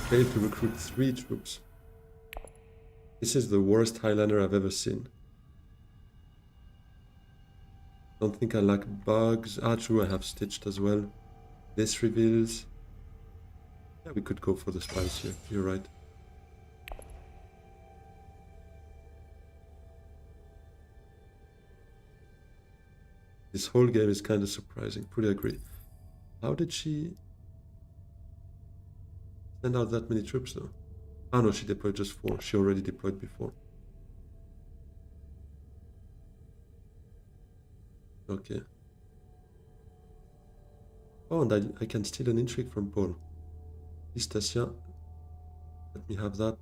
A: fail to recruit? 3 troops. This is the worst Highlander I've ever seen. Don't think I lack bugs. Ah, true, I have stitched as well. This reveals. Yeah, we could go for the spies here. You're right. This whole game is kind of surprising. Pretty agree. How did she send out that many troops though? Oh no, she deployed just 4. She already deployed before. Okay. Oh, and I can steal an intrigue from Paul. Istasia. Let me have that.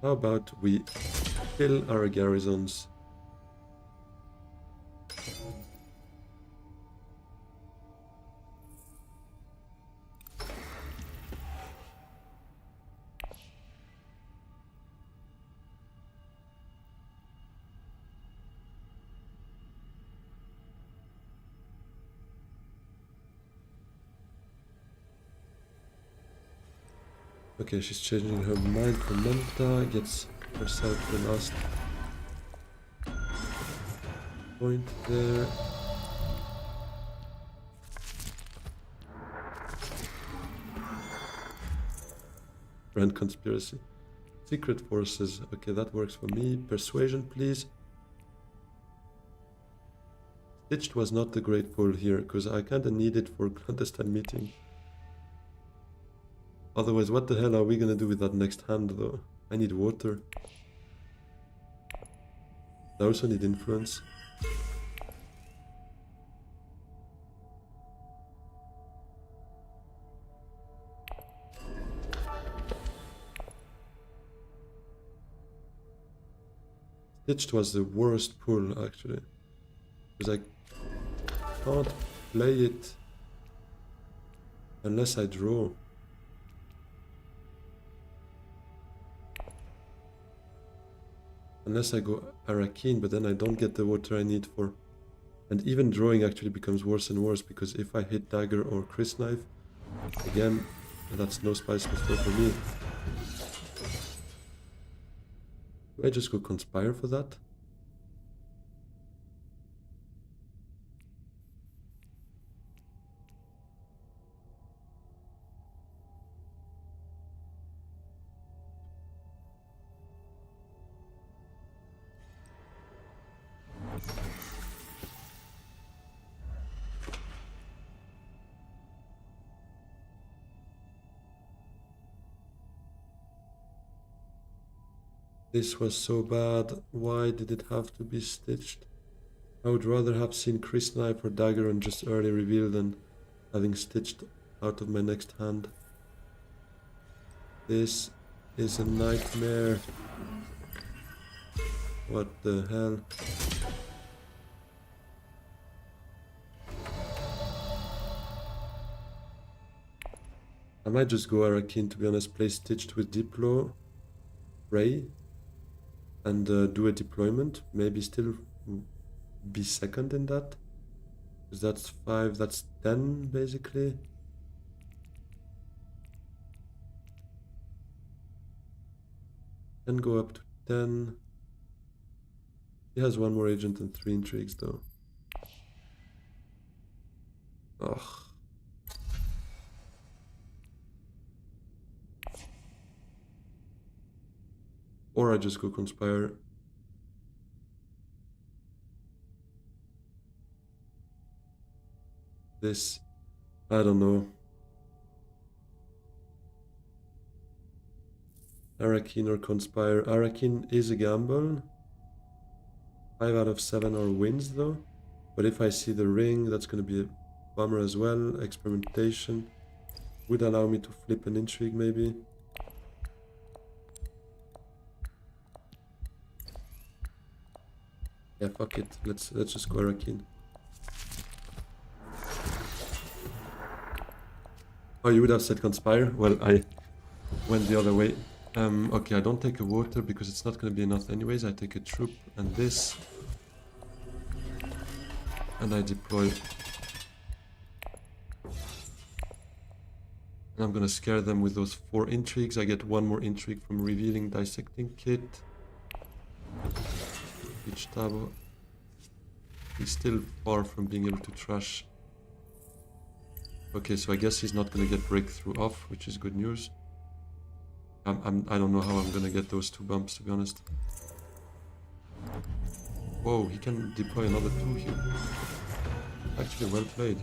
A: How about we fill our garrisons? Okay, she's changing her mind. Comenta gets herself the last point there. Grand conspiracy. Secret forces. Okay, that works for me. Persuasion, please. Stitched was not the great pull here, because I kinda need it for clandestine meeting. Otherwise, what the hell are we gonna do with that next hand, though? I need water. I also need influence. Stitched was the worst pull, actually. Because I can't play it unless I draw. Unless I go Arakeen, but then I don't get the water I need for... And even drawing actually becomes worse and worse, because if I hit Dagger or Chris Knife, again, that's no spice for me. Do I just go Conspire for that? This was so bad. Why did it have to be stitched? I would rather have seen Chris Knife or Dagger and just early reveal than having stitched out of my next hand. This is a nightmare. What the hell? I might just go Arakeen, to be honest. Play Stitched with Diplo, Ray, and do a deployment. Maybe still be second in that. Because that's 5, that's 10 basically. Then go up to 10. He has 1 more agent and 3 intrigues though. Ugh. Or I just go Conspire. This, I don't know. Arakeen or Conspire. Arakeen is a gamble. 5 out of 7 are wins though. But if I see the ring, that's going to be a bummer as well. Experimentation would allow me to flip an intrigue maybe. Yeah, fuck it. Let's just go Arakeen. Oh, you would have said conspire? Well, I went the other way. Okay, I don't take a water because it's not going to be enough anyways. I take a troop and this. And I deploy. And I'm going to scare them with those 4 intrigues. I get 1 more intrigue from revealing dissecting kit. Tabo. He's still far from being able to trash. Okay, so I guess he's not going to get breakthrough off, which is good news. I don't know how I'm going to get those 2 bumps, to be honest. Whoa, he can deploy another 2 here. Actually, well played.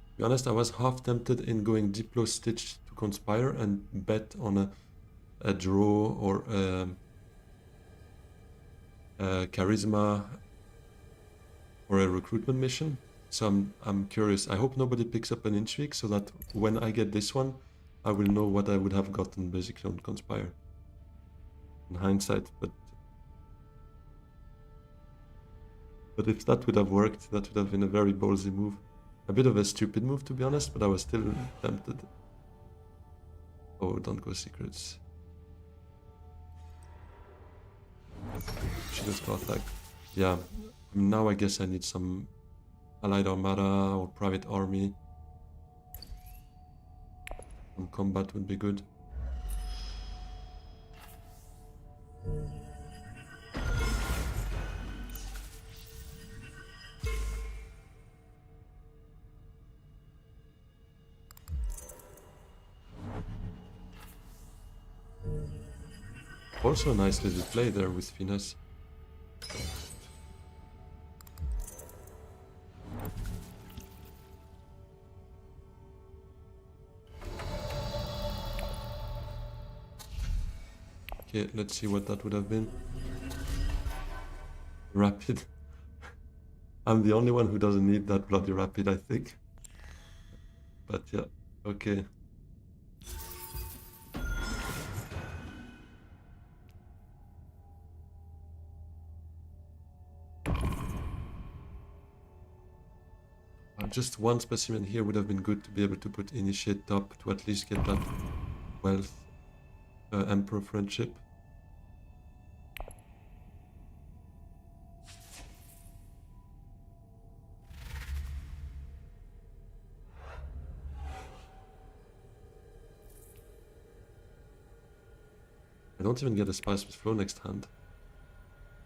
A: To be honest, I was half tempted in going Diplo Stitch to Conspire and bet on a draw or a Charisma or a recruitment mission. So I'm curious. I hope nobody picks up an intrigue so that when I get this one, I will know what I would have gotten basically on Conspire. In hindsight, but if that would have worked, that would have been a very ballsy move. A bit of a stupid move, to be honest, but I was still tempted. Oh, don't go secrets. She just got attack. Yeah, now I guess I need some allied armada or private army. Some combat would be good. Also a nice little play there with finesse. Okay, let's see what that would have been. Rapid. I'm the only one who doesn't need that bloody rapid, I think. But yeah, okay. Just 1 specimen here would have been good to be able to put initiate top to at least get that wealth emperor friendship. I don't even get a spice with flow next hand.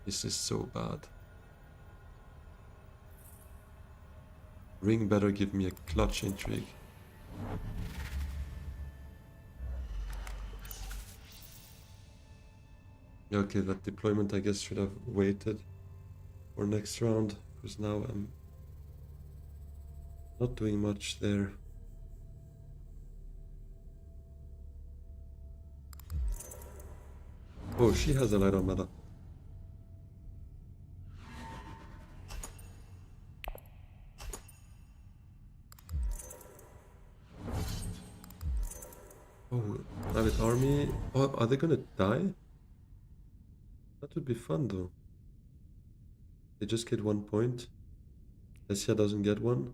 A: This is so bad. Ring better give me a clutch intrigue. Yeah, okay, that deployment I guess should have waited for next round, because now I'm not doing much there. Oh, she has a light armada. Oh, private army. Oh, are they gonna die? That would be fun though. They just get 1 point. Lesia doesn't get one.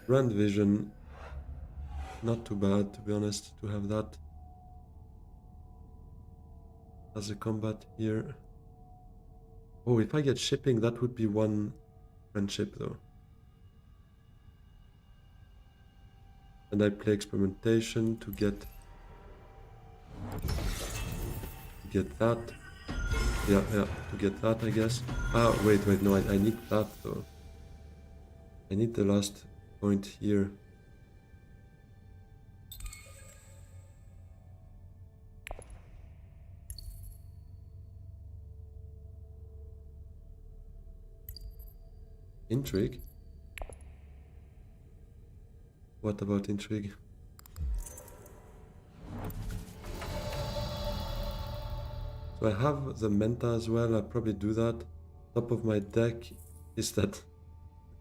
A: Grand Vision. Not too bad, to be honest, to have that as a combat here. Oh, if I get shipping, that would be 1 friendship though. And I play experimentation to get that. Yeah, to get that, I guess. Ah, wait, no, I need that though. I need the last point here. Intrigue. What about intrigue? So I have the Menta as well. I'll probably do that. Top of my deck is that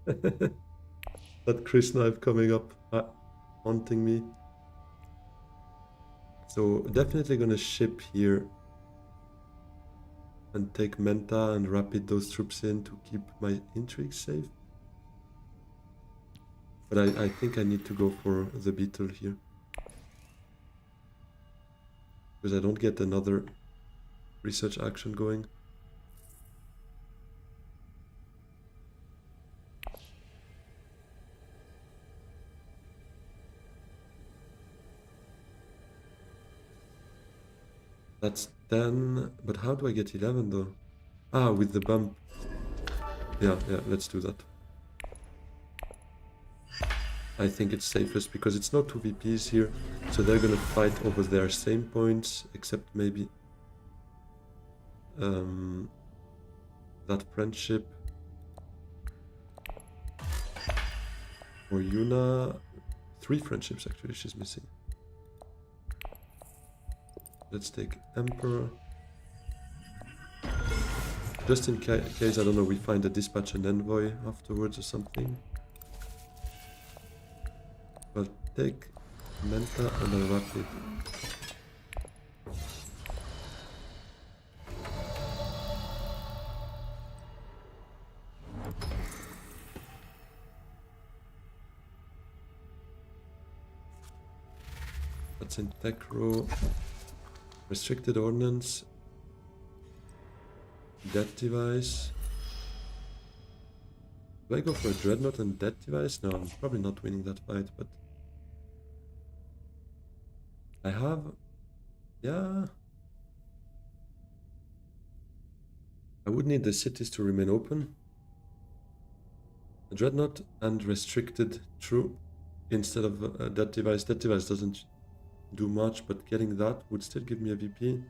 A: that Chris knife coming up, haunting me. So definitely gonna ship here and take Menta and rapid those troops in to keep my intrigue safe. But I think I need to go for the beetle here. Because I don't get another research action going. That's 10, but how do I get 11 though? Ah, with the bump. Yeah, let's do that. I think it's safest because it's not 2 VPs here, so they're gonna fight over their same points, except maybe that friendship. Or Yuna. 3 friendships actually she's missing. Let's take Emperor. Just in case, I don't know, we find a dispatch and envoy afterwards or something. I'll take Menta and a rapid. That's in tech row. Restricted ordnance. Death device. Do I go for a dreadnought and death device? No, I'm probably not winning that fight, but I have, yeah. I would need the cities to remain open. A dreadnought and restricted, true, instead of a death device. Death device doesn't do much, but getting that would still give me a VP.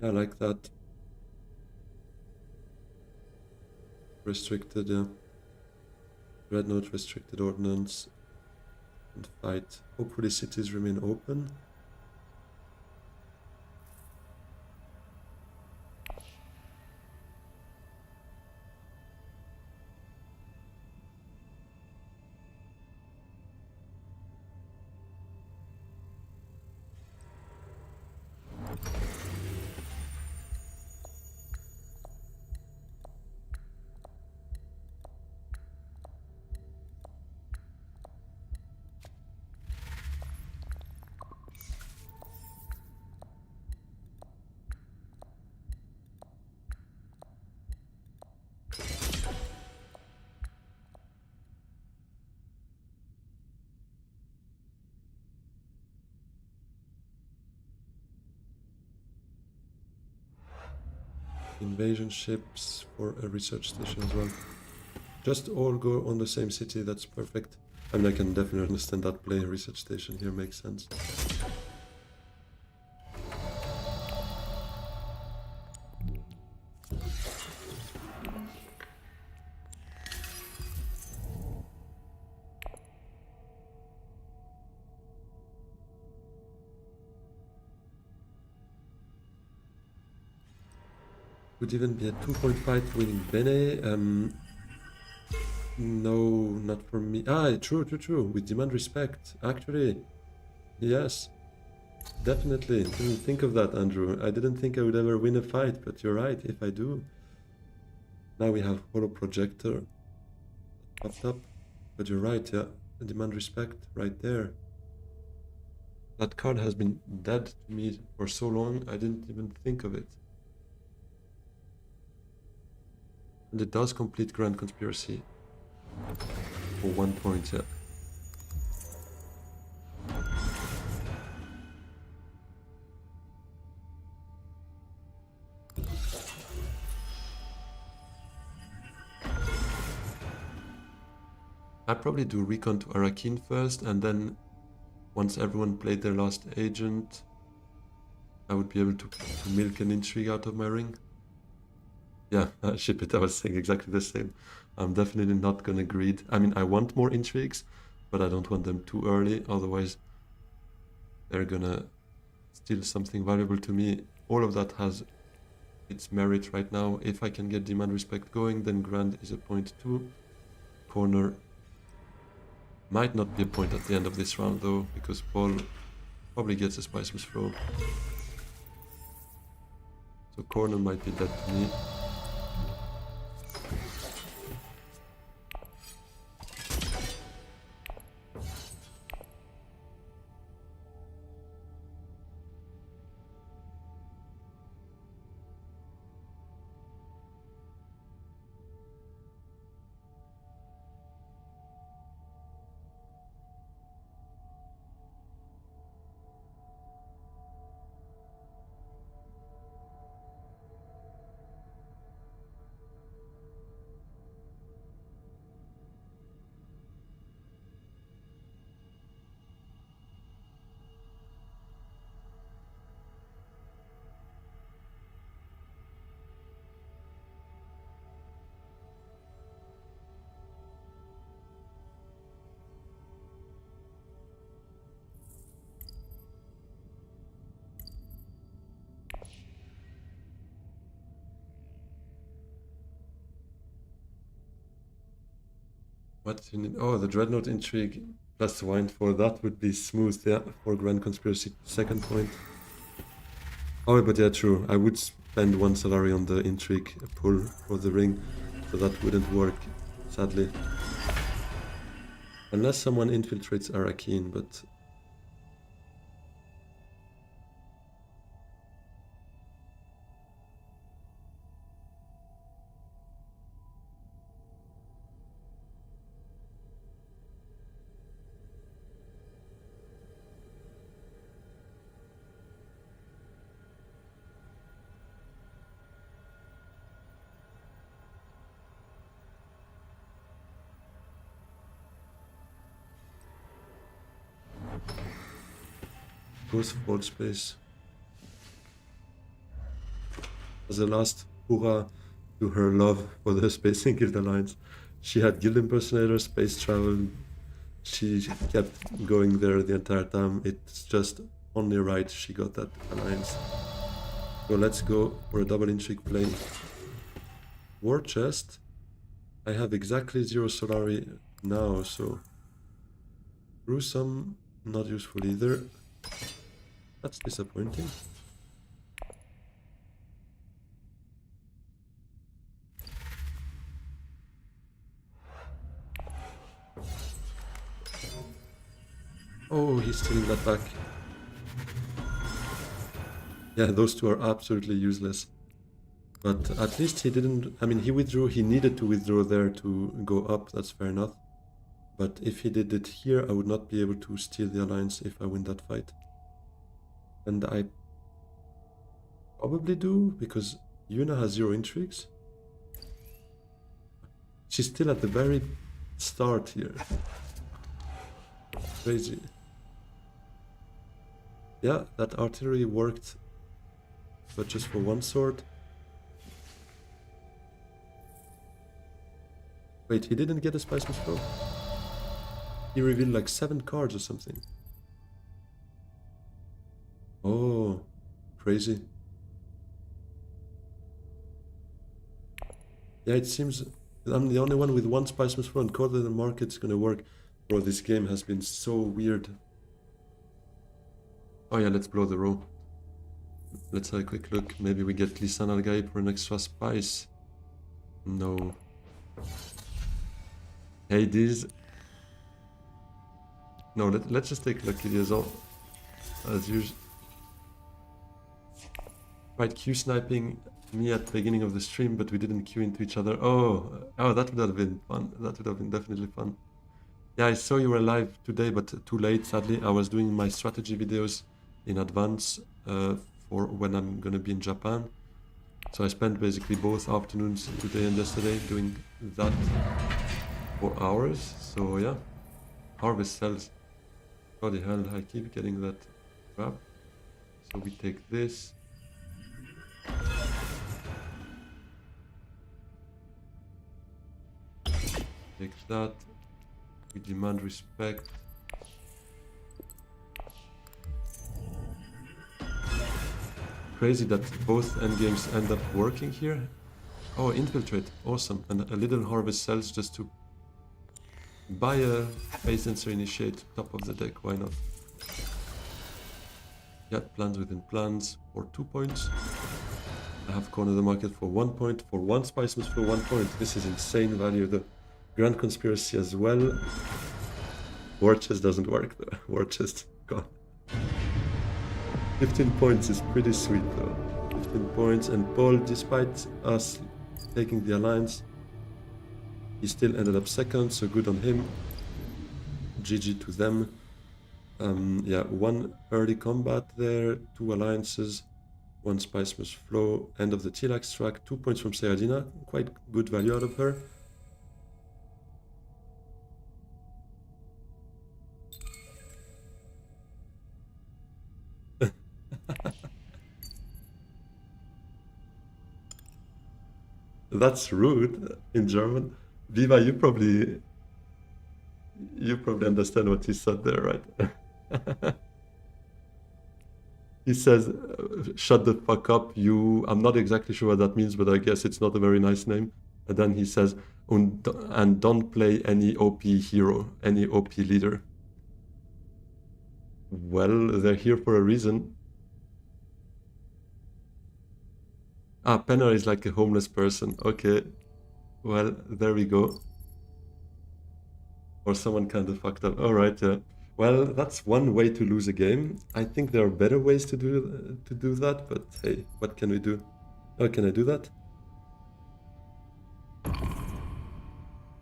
A: I like that. Restricted, yeah. Dreadnought, restricted ordnance, and fight. Hopefully cities remain open. Invasion ships for a research station as well. Just all go on the same city, that's perfect. I mean, I can definitely understand that play. Research station here makes sense. Would even be a 2-point fight winning Bene. No, not for me. Ah, true. With demand respect. Actually, yes. Definitely. Didn't think of that, Andrew. I didn't think I would ever win a fight, but you're right, if I do. Now we have Holo Projector popped up. But you're right, yeah. Demand respect right there. That card has been dead to me for so long, I didn't even think of it. And it does complete Grand Conspiracy. For 1 point, yeah. I probably do recon to Arakin first and then once everyone played their last agent, I would be able to milk an intrigue out of my ring. Yeah, ship it. I was saying exactly the same. I'm definitely not gonna greed. I mean, I want more intrigues, but I don't want them too early. Otherwise, they're gonna steal something valuable to me. All of that has its merit right now. If I can get demand respect going, then grand is a point too. Corner might not be a point at the end of this round though, because Paul probably gets a Spiceman's Flow. So corner might be dead to me. What do you need? Oh, the Dreadnought Intrigue plus wine for that would be smooth, yeah, for Grand Conspiracy second point. Oh, but yeah, true. I would spend one salary on the Intrigue pull for the ring, so that wouldn't work, sadly. Unless someone infiltrates Arrakeen, but... goes for space. As a last hurrah to her love for the Spacing Guild Alliance. She had Guild Impersonator, Space Travel. She kept going there the entire time. It's just only right she got that alliance. So let's go for a double intrigue play. War Chest. I have exactly 0 Solari now, so... Gruesome, not useful either. That's disappointing. Oh, he's stealing that back. Yeah, those two are absolutely useless. But at least he didn't... I mean, he withdrew. He needed to withdraw there to go up. That's fair enough. But if he did it here, I would not be able to steal the alliance if I win that fight. And I probably do, because Yuna has 0 intrigues. She's still at the very start here. Crazy. Yeah, that artillery worked, but just for one sword. Wait, he didn't get a Spiceman's Flow? He revealed like 7 cards or something. Oh, crazy. Yeah, it seems I'm the only one with 1 Spiceman's Flow, and Quarter the Market's gonna work. Bro, this game has been so weird. Oh yeah, let's blow the row. Let's have a quick look. Maybe we get Lisan Al-Gaib for an extra spice. No. Hades. No, let's just take lucky as usual. Right, Q sniping me at the beginning of the stream, but we didn't queue into each other. Oh, that would have been fun. That would have been definitely fun. Yeah, I saw you were live today, but too late, sadly. I was doing my strategy videos in advance for when I'm gonna be in Japan. So I spent basically both afternoons today and yesterday doing that for hours. So yeah, harvest sells. Bloody hell, I keep getting that crap. So we take this. Take that. We demand respect. Crazy that both endgames end up working here. Oh, infiltrate. Awesome. And a little harvest cells just to buy a phase sensor initiate top of the deck. Why not? Got plans within plans for 2 points. I have cornered the market for 1 point. For 1 spice must for 1 point. This is insane value. The Grand Conspiracy as well. War chest doesn't work though. War chest gone. 15 points is pretty sweet though. 15 points, and Paul, despite us taking the alliance, he still ended up second, so good on him. GG to them. Yeah, 1 early combat there, 2 alliances, 1 spice must flow, end of the Tilax track, 2 points from Sayadina, quite good value out of her. That's rude in German. Viva, you probably understand what he said there, right? He says, shut the fuck up, you... I'm not exactly sure what that means, but I guess it's not a very nice name. And then he says, and don't play any OP hero, any OP leader. Well, they're here for a reason. Ah, Penner is like a homeless person. Okay. Well, there we go. Or someone kind of fucked up. Alright, yeah. Well, that's one way to lose a game. I think there are better ways to do that, but hey, what can we do? Oh, can I do that?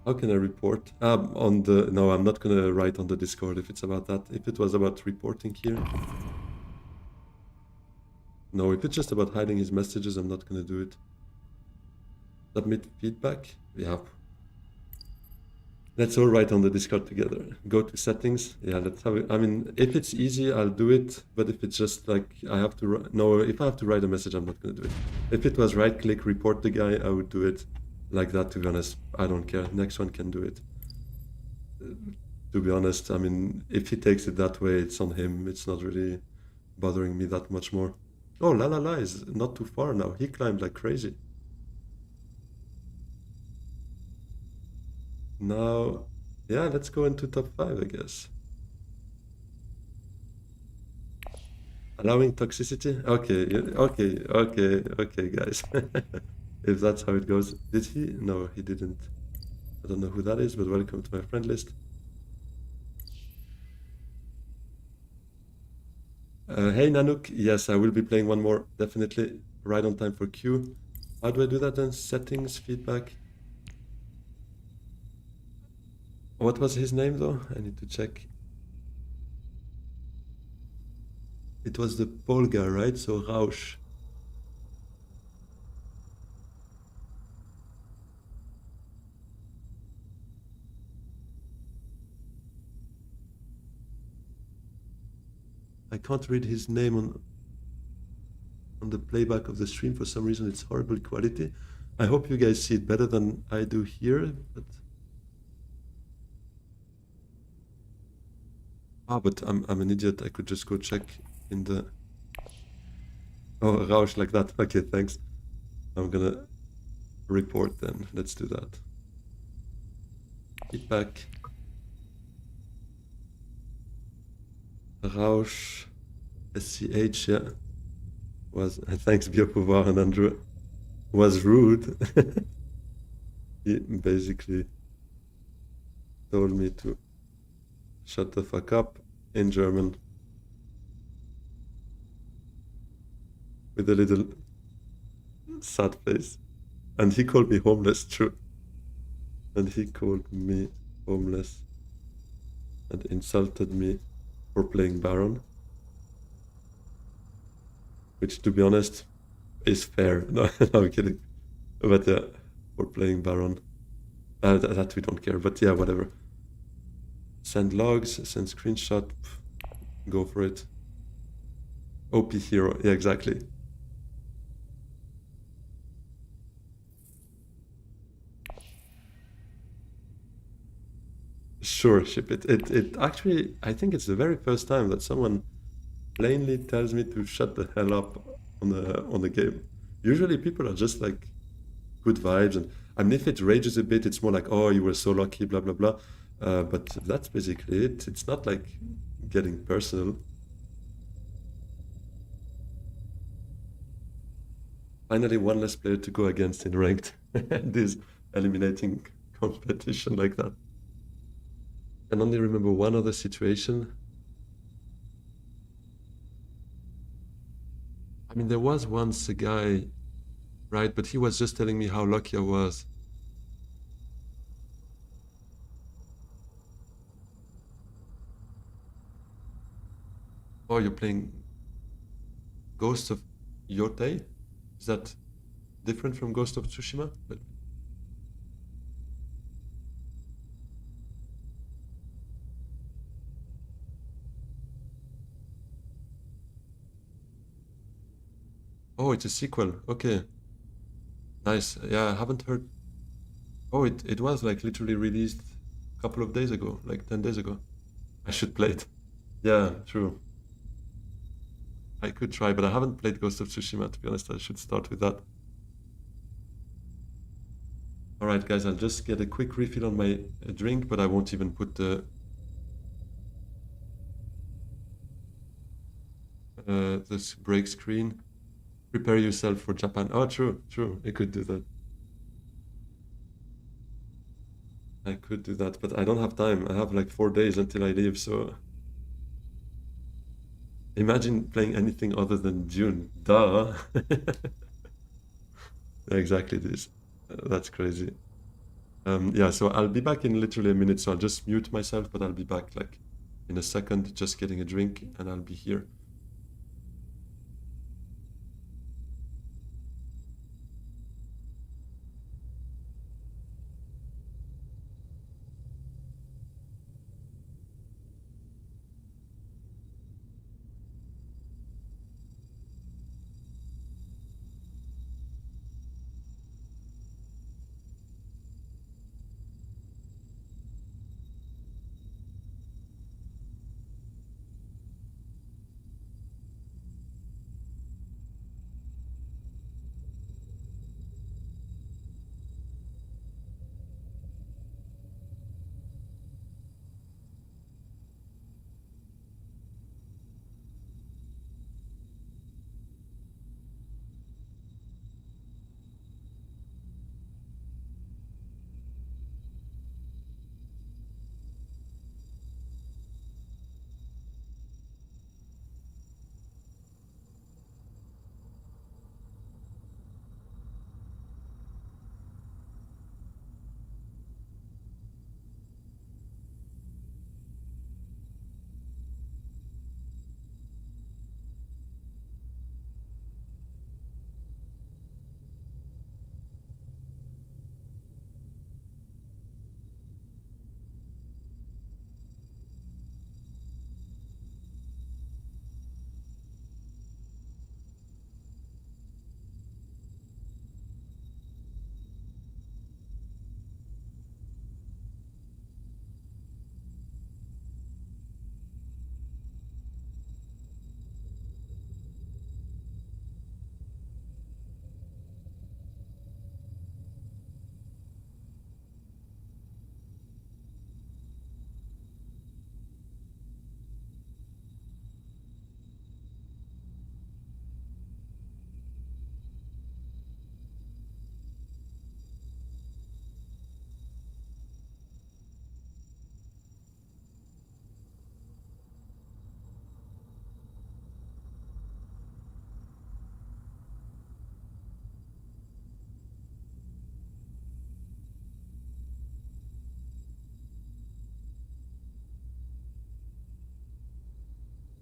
A: How can I report? On the... No, I'm not gonna write on the Discord if it's about that. If it was about reporting here... No, if it's just about hiding his messages, I'm not gonna do it. Submit feedback? Yeah. Let's all write on the Discord together. Go to settings. Yeah, let's have it. I mean, if it's easy, I'll do it. But if it's just like I have to... No, if I have to write a message, I'm not gonna do it. If it was right-click, report the guy, I would do it like that, to be honest. I don't care. Next one can do it. To be honest, I mean, if he takes it that way, it's on him. It's not really bothering me that much more. Oh, La La La is not too far now. He climbed like crazy. Now, yeah, let's go into top 5, I guess. Allowing toxicity? Okay, guys. If that's how it goes. Did he? No, he didn't. I don't know who that is, but welcome to my friend list. Hey Nanook, yes, I will be playing one more, definitely, right on time for Q. How do I do that then? Settings, feedback. What was his name though? I need to check. It was the Pole guy, right? So Rausch. I can't read his name on the playback of the stream. For some reason, it's horrible quality. I hope you guys see it better than I do here, but... Ah, but I'm an idiot. I could just go check in the... Oh, Rausch like that. Okay, thanks. I'm gonna report then. Let's do that. Feedback. Rausch, SCH, yeah, was, thanks Biopouvoir and Andrew, was rude. He basically told me to shut the fuck up in German with a little sad face. And he called me homeless, true. And he called me homeless and insulted me for playing Baron, which, to be honest, is fair. No, no, I'm kidding. But for playing Baron, that we don't care. But yeah, whatever. Send logs, send screenshot. Go for it. OP hero. Yeah, exactly. Sure, ship it. It actually, I think it's the very first time that someone plainly tells me to shut the hell up on the game. Usually people are just like good vibes, and I mean if it rages a bit, it's more like, oh, you were so lucky, blah blah blah. But that's basically it. It's not like getting personal. Finally, one less player to go against in ranked. This eliminating competition like that. I can only remember one other situation. I mean, there was once a guy, right? But he was just telling me how lucky I was. Oh, you're playing Ghost of Yotei? Is that different from Ghost of Tsushima? Oh, it's a sequel. Okay, nice. Yeah, I haven't heard. Oh, it was like literally released a couple of days ago, like 10 days ago. I should play it. Yeah, true. I could try, but I haven't played Ghost of Tsushima, to be honest. I should start with that. All right, guys, I'll just get a quick refill on my drink, but I won't even put this break screen. Prepare yourself for Japan. Oh, true, true. I could do that. I could do that, but I don't have time. I have like 4 days until I leave, so imagine playing anything other than Dune. Duh. Exactly this. That's crazy. Yeah, so I'll be back in literally a minute, so I'll just mute myself, but I'll be back like in a second, just getting a drink, and I'll be here.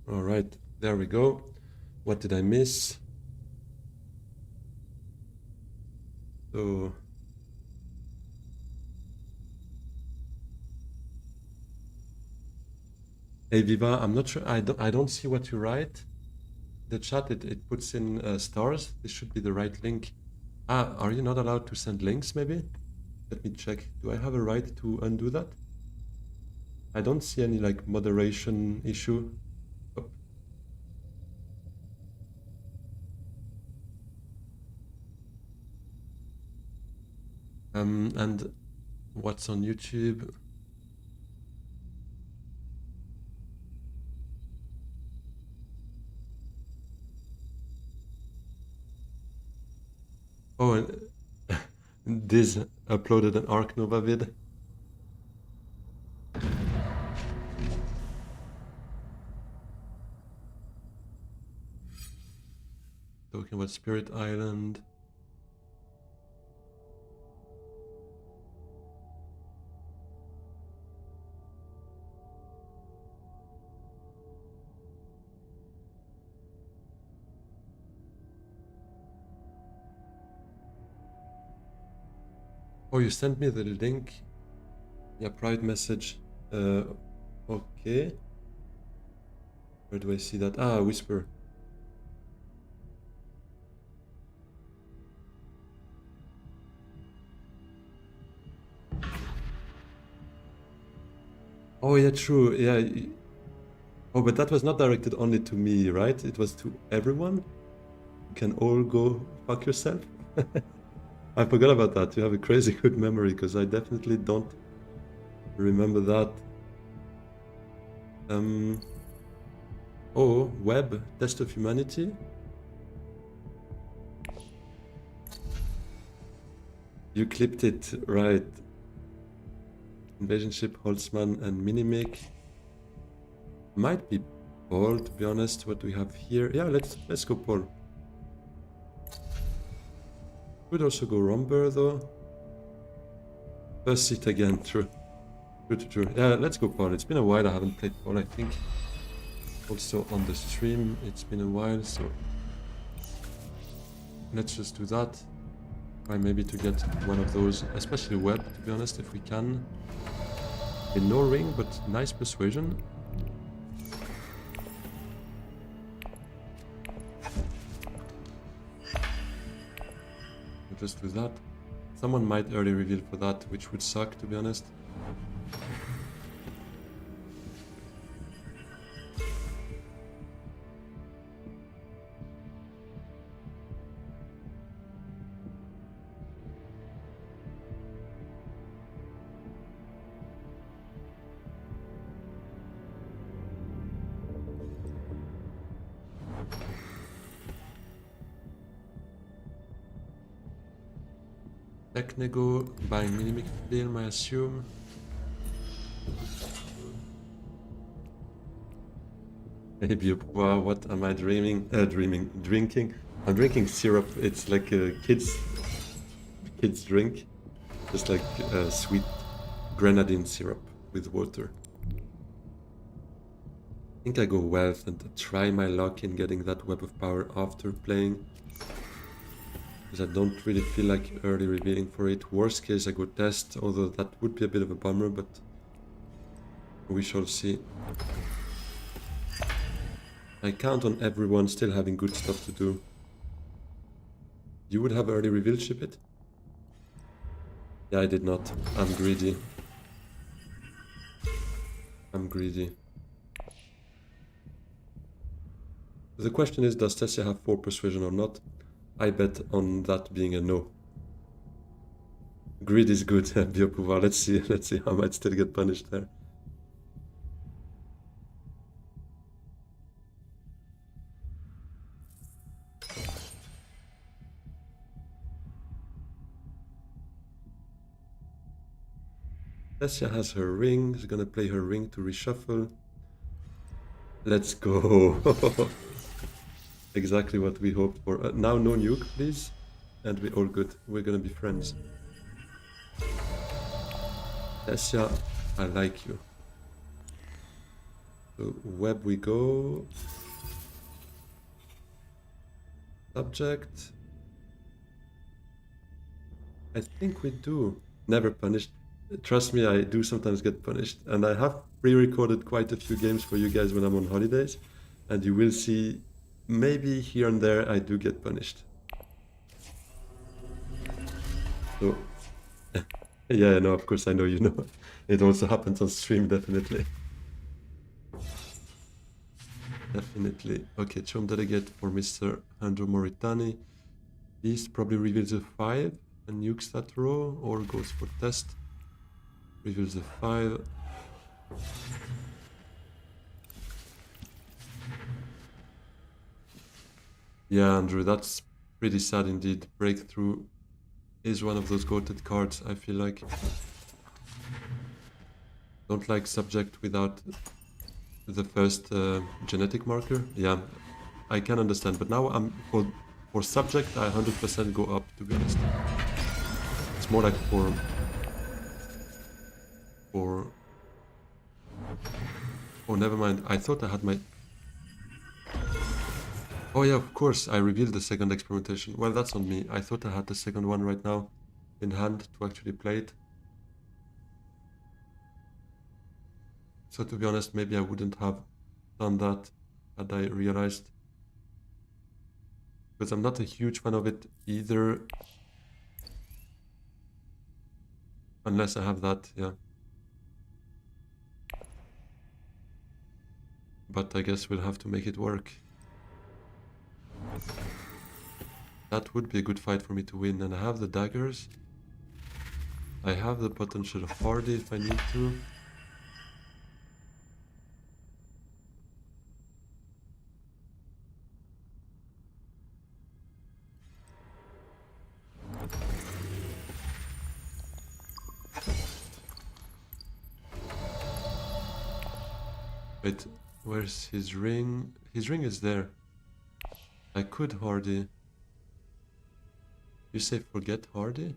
A: All right, there we go. What did I miss? So, Hey Viva, I'm not sure. I don't see what you write. The chat it puts in stars. This should be the right link. Ah, are you not allowed to send links? Maybe. Let me check. Do I have a right to undo that? I don't see any like moderation issue. Oh. And what's on YouTube? Oh, and Diz uploaded an Arc Nova vid. Talking about Spirit Island. Oh, you sent me the link. Yeah, private message. Okay. Where do I see that? Ah, Whisper. Oh yeah, true. Yeah. Oh, but that was not directed only to me, right? It was to everyone. You can all go fuck yourself. I forgot about that. You have a crazy good memory because I definitely don't remember that. Oh, web test of humanity. You clipped it, right? Invasion ship, Holtzman, and Minimic. Might be Paul, to be honest. What do we have here? Yeah, let's go Paul. Could also go Romber though. First seat again, true. True. Yeah, let's go Paul. It's been a while I haven't played Paul, I think. Also on the stream, it's been a while, so let's just do that. Try maybe to get one of those, especially web, to be honest, if we can. In no ring, but nice persuasion. We'll just do that. Someone might early reveal for that, which would suck, to be honest. Technego buying Minimic film, I assume. Maybe, wow, what am I dreaming? Drinking. I'm drinking syrup. It's like a kid's drink. Just like sweet grenadine syrup with water. I think I go wealth and try my luck in getting that web of power after playing. Because I don't really feel like early revealing for it. Worst case I go test, although that would be a bit of a bummer, but we shall see. I count on everyone still having good stuff to do. You would have early reveal ship it? Yeah, I did not. I'm greedy. I'm greedy. The question is, does Tessia have 4 persuasion or not? I bet on that being a no. Greed is good, Biopouvoir. Let's see, I might still get punished there. Tessia has her ring, she's gonna play her ring to reshuffle. Let's go. Exactly what we hoped for. Now no nuke, please. And we're all good. We're gonna be friends. Tessia, I like you. So web we go. Subject. I think we do. Never punished. Trust me, I do sometimes get punished. And I have pre-recorded quite a few games for you guys when I'm on holidays. And you will see, maybe here and there, I do get punished. So, yeah, no, of course I know you know. It also happens on stream, definitely. Definitely. Okay, Chum Delegate for Mr. Andrew Moritani. Beast probably reveals a 5 and nukes that row, or goes for test. Reveals a 5. Yeah, Andrew, that's pretty sad indeed. Breakthrough is one of those goated cards, I feel like. Don't like subject without the first genetic marker. Yeah, I can understand, but now I'm for subject I 100% go up, to be honest. It's more like for oh, never mind. I thought I had my... Oh yeah, of course, I revealed the second experimentation. Well, that's on me. I thought I had the second one right now in hand to actually play it. So to be honest, maybe I wouldn't have done that had I realized. Because I'm not a huge fan of it either. Unless I have that, yeah. But I guess we'll have to make it work. That would be a good fight for me to win. And I have the daggers. I have the potential of Hardy if I need to. Wait, where's his ring? His ring is there. I could Hardy. You say forget Hardy?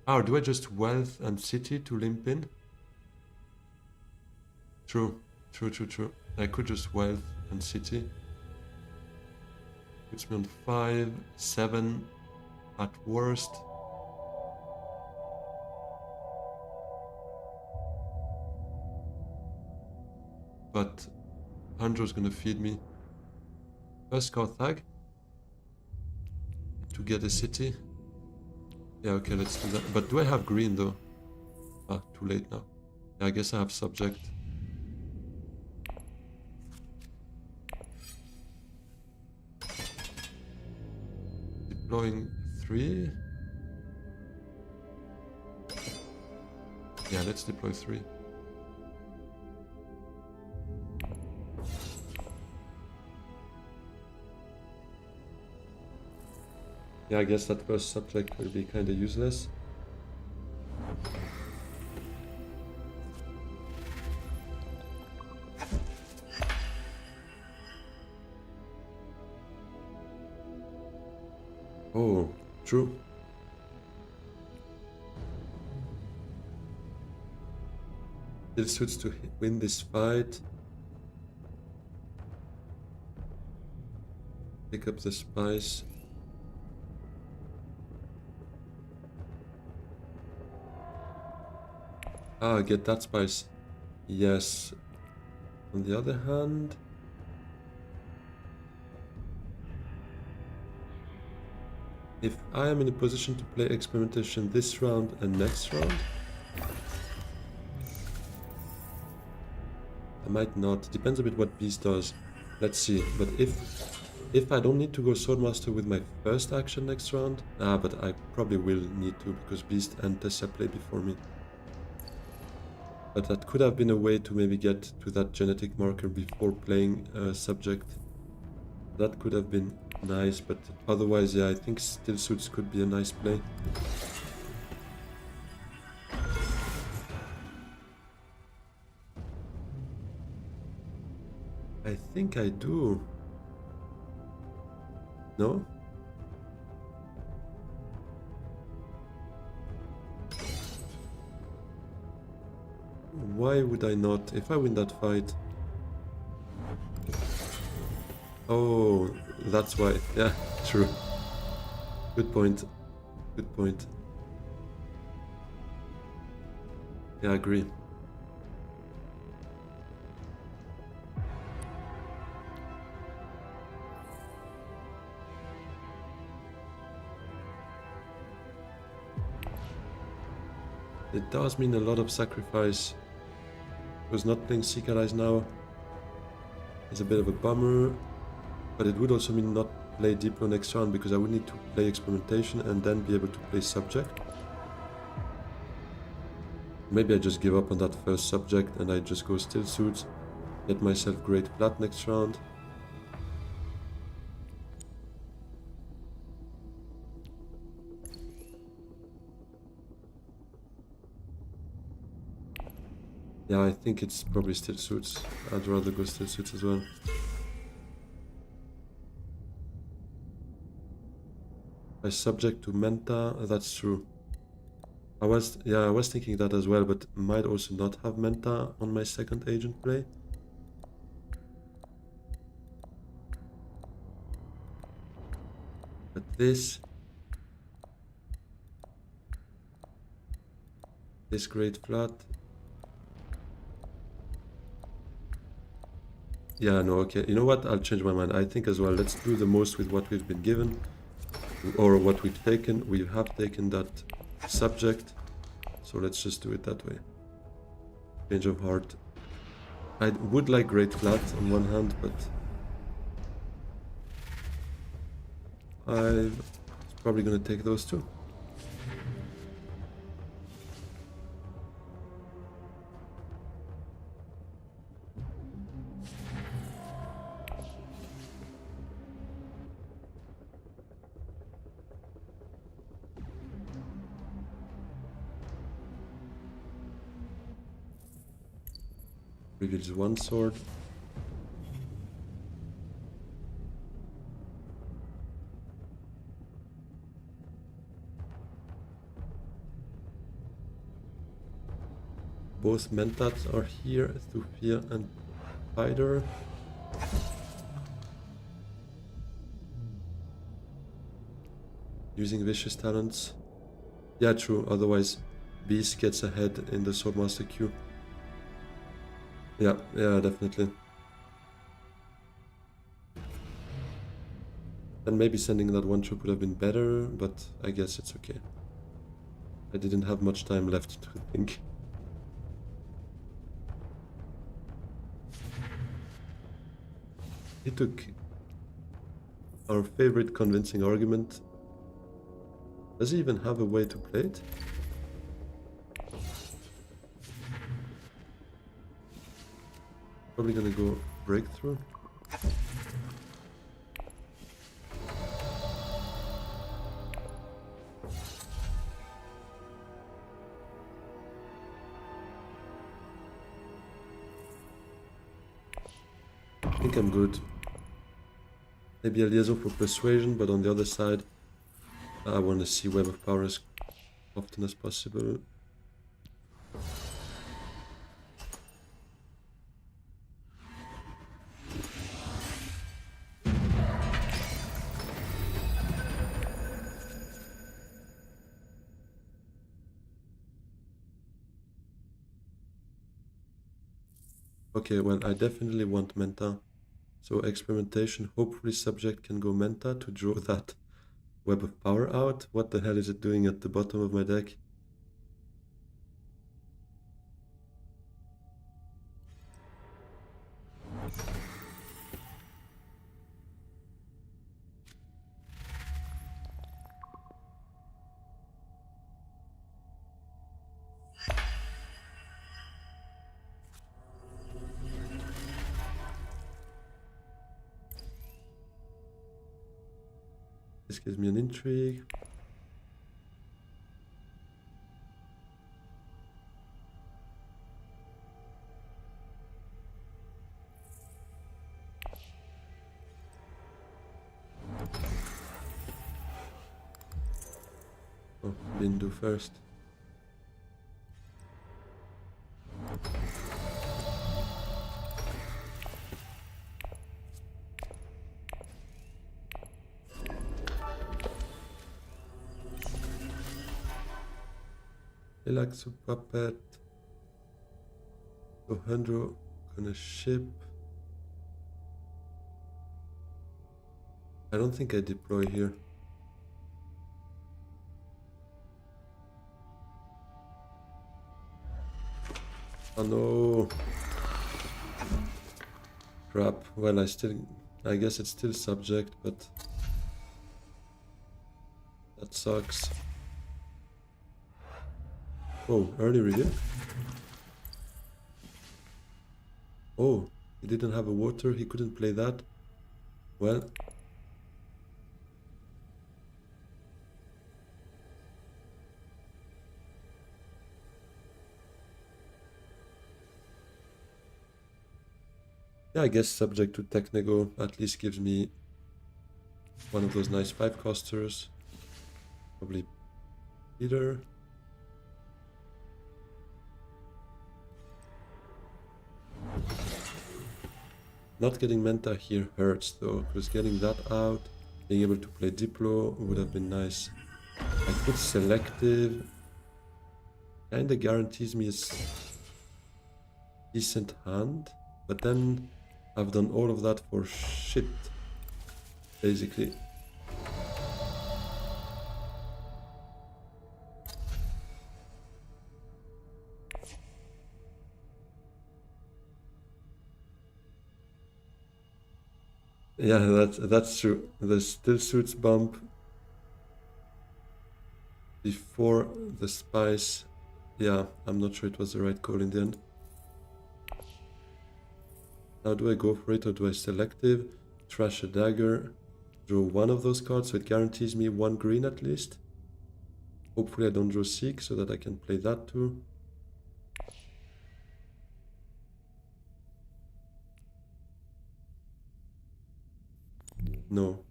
A: Oh, do I just wealth and city to limp in? True. I could just wealth and city. Puts me on 5, 7 at worst. But Andrew's gonna feed me. First Carthag to get a city. Yeah, okay, let's do that. But do I have green though? Ah, too late now. Yeah, I guess I have subject. Deploying 3. Yeah, let's deploy 3. Yeah, I guess that first subject will be kind of useless. Oh, true. Still suits to win this fight. Pick up the spice. Ah, get that spice. Yes. On the other hand... if I am in a position to play experimentation this round and next round... I might not. Depends a bit what Beast does. Let's see. But if I don't need to go Swordmaster with my first action next round... but I probably will need to, because Beast and Tessa play before me. But that could have been a way to maybe get to that genetic marker before playing subject. That could have been nice, but otherwise, yeah, I think Still Suits could be a nice play. I think I do. No? Why would I not? If I win that fight... Oh, that's why. Yeah, true. Good point. Good point. Yeah, I agree. It does mean a lot of sacrifice, because not playing Seeker Eyes now is a bit of a bummer, but it would also mean not play Diplo next round, because I would need to play Experimentation and then be able to play Subject. Maybe I just give up on that first Subject and I just go Still Suits, get myself Great Flat next round. Yeah, I think it's probably Still Suits. I'd rather go Still Suits as well. I subject to Menta, that's true. I was thinking that as well, but might also not have Menta on my second agent play. But this Great Flat. Yeah, no, okay. You know what? I'll change my mind. I think as well, let's do the most with what we've been given, or what we've taken. We have taken that subject, so let's just do it that way. Change of heart. I would like Great Flat on one hand, but I'm probably gonna take those two. Reveals one sword. Both Mentats are here, Thufir and Spider. Using Vicious Talents. Yeah, true, otherwise Beast gets ahead in the Swordmaster queue. Yeah, definitely. And maybe sending that one troop would have been better, but I guess it's okay. I didn't have much time left to think. He took our favorite convincing argument. Does he even have a way to play it? Probably gonna go Breakthrough. I think I'm good. Maybe a liaison for Persuasion, but on the other side, I want to see Web of Power as often as possible. Okay, well, I definitely want Menta. So Experimentation, hopefully Subject can go Menta to draw that Web of Power out. What the hell is it doing at the bottom of my deck? This gives me an intrigue. Oh, Bindu first. Relaxu Puppet. Ohendro on a ship. I don't think I deploy here. Oh no. Crap. Well, I guess it's still subject, but that sucks. Oh, early reveal? Oh, he didn't have a water, he couldn't play that. Well. Yeah, I guess subject to Technego at least gives me one of those nice 5-costers. Probably Peter. Not getting Menta here hurts though, because getting that out, being able to play Diplo would have been nice. I could Selective. Kinda guarantees me a decent hand, but then I've done all of that for shit, basically. Yeah, that's true. The still suits bump before the spice. Yeah, I'm not sure it was the right call in the end. Now do I go for it or do I Selective, trash a dagger, draw one of those cards so it guarantees me 1 green at least? Hopefully I don't draw Seek so that I can play that too. No.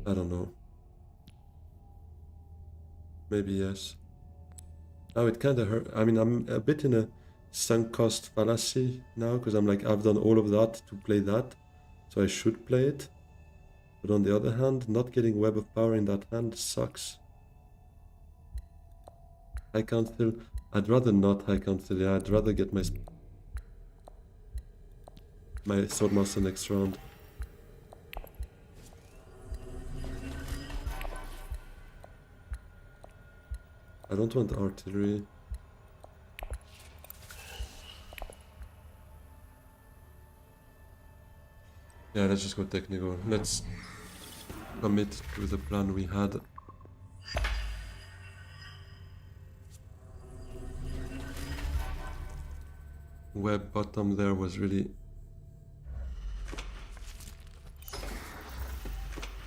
A: I don't know. Maybe yes. Oh, it kinda hurt. I mean, I'm a bit in a sunk cost fallacy now, because I'm like, I've done all of that to play that, so I should play it. But on the other hand, not getting Web of Power in that hand sucks. High Council. I'd rather not High Council. Yeah, I'd rather get my Swordmaster next round. I don't want artillery. Yeah, let's just go technical. Let's commit to the plan we had. Web bottom there was really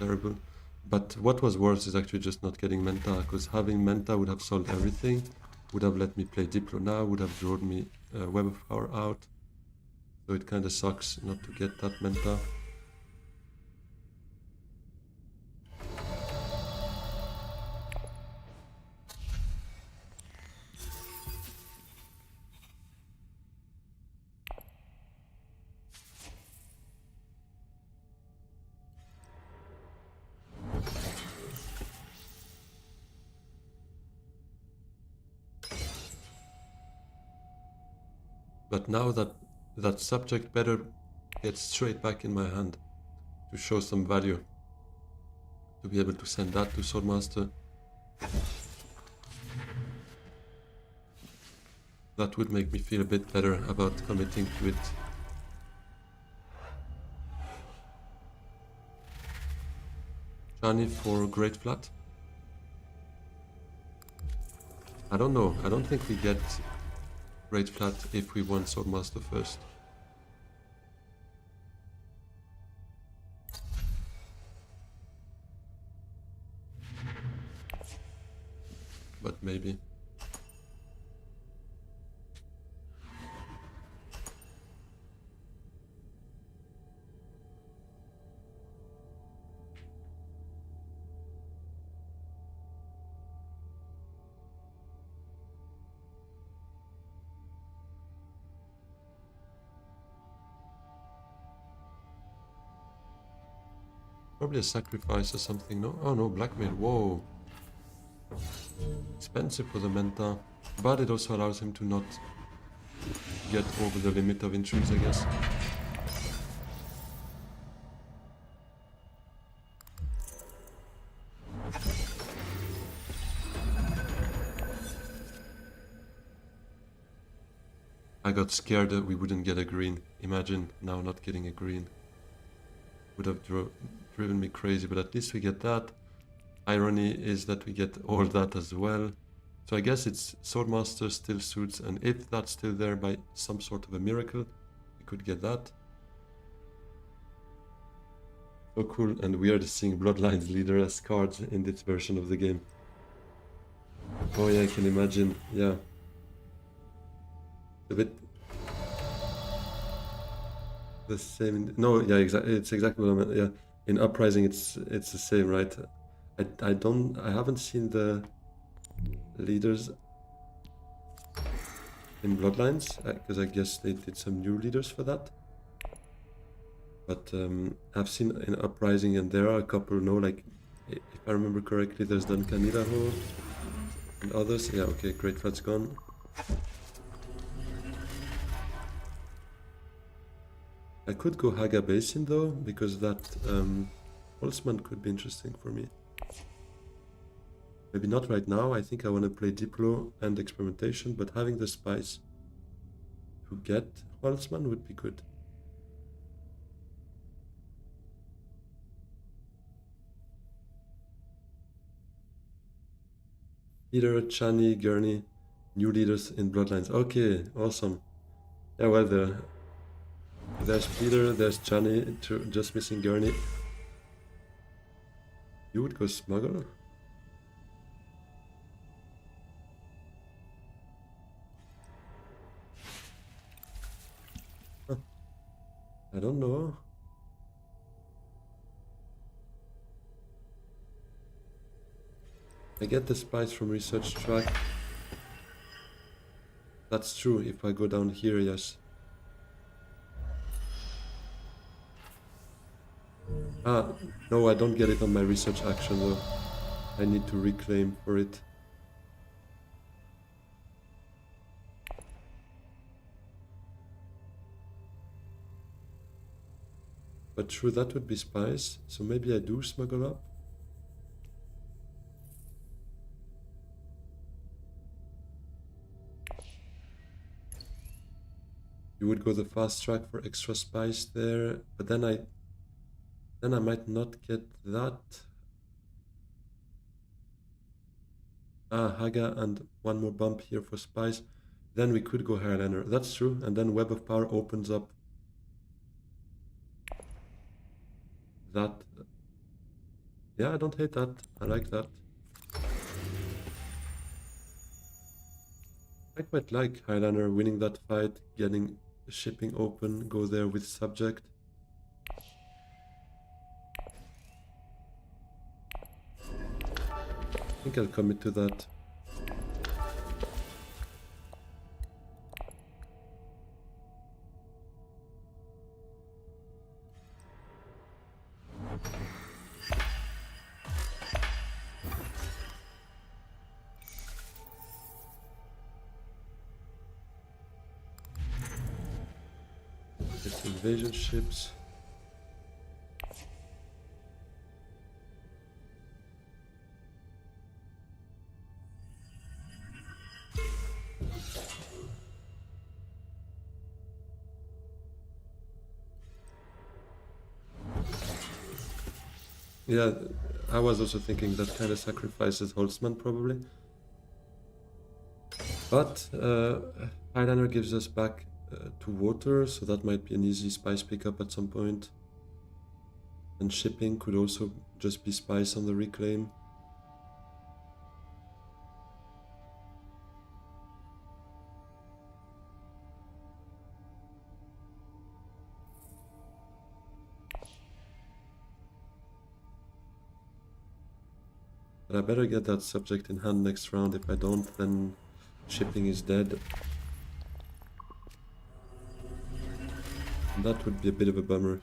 A: terrible. But what was worse is actually just not getting Menta, because having Menta would have solved everything, would have let me play Diplo now, would have drawn me Web of Power out. So it kind of sucks not to get that Menta. But now that subject better gets straight back in my hand to show some value. To be able to send that to Swordmaster. That would make me feel a bit better about committing to it. Shani for Great Flat. I don't know. I don't think we get Great Flat if we want Swordmaster first. But maybe. Probably a sacrifice or something, no? Oh no, blackmail, whoa. Expensive for the Menta, but it also allows him to not get over the limit of intrigues, I guess. I got scared that we wouldn't get a green. Imagine now not getting a green. Would have driven me crazy, but at least we get that. Irony is that we get all that as well. So I guess it's Swordmaster still suits, and if that's still there by some sort of a miracle, we could get that. So cool, and weird seeing Bloodlines leader as cards in this version of the game. Oh yeah, I can imagine, yeah. A bit the same. No, yeah, exactly. It's exactly what I meant. Yeah, in Uprising, it's the same, right? I haven't seen the leaders in Bloodlines because I guess they did some new leaders for that. But I've seen in Uprising, and there are a couple. No, like if I remember correctly, there's Duncan Idaho and others. Yeah, okay, Great Flat's gone. I could go Haga Basin though, because that Holtzman could be interesting for me. Maybe not right now, I think I want to play Diplo and Experimentation, but having the spice to get Holtzman would be good. Peter, Chani, Gurney, new leaders in Bloodlines. Okay, awesome. Yeah, well, there's Peter, there's Chani, just missing Gurney. You would go Smuggle? Huh. I don't know. I get the spice from research track. That's true, if I go down here, yes. Ah, no, I don't get it on my research action though. I need to reclaim for it. But true, that would be spice, so maybe I do smuggle up. You would go the fast track for extra spice there, but then I might not get that. Ah, Haga and one more bump here for spice. Then we could go Highliner. That's true, and then Web of Power opens up that. Yeah, I don't hate that. I like that. I quite like Highliner winning that fight, getting shipping open, go there with subject. I think I'll commit to that. It's invasion ships. Yeah, I was also thinking that kind of sacrifices Holtzman probably. But Highliner gives us back to water, so that might be an easy spice pickup at some point. And shipping could also just be spice on the reclaim. But I better get that subject in hand next round. If I don't, then shipping is dead. And that would be a bit of a bummer.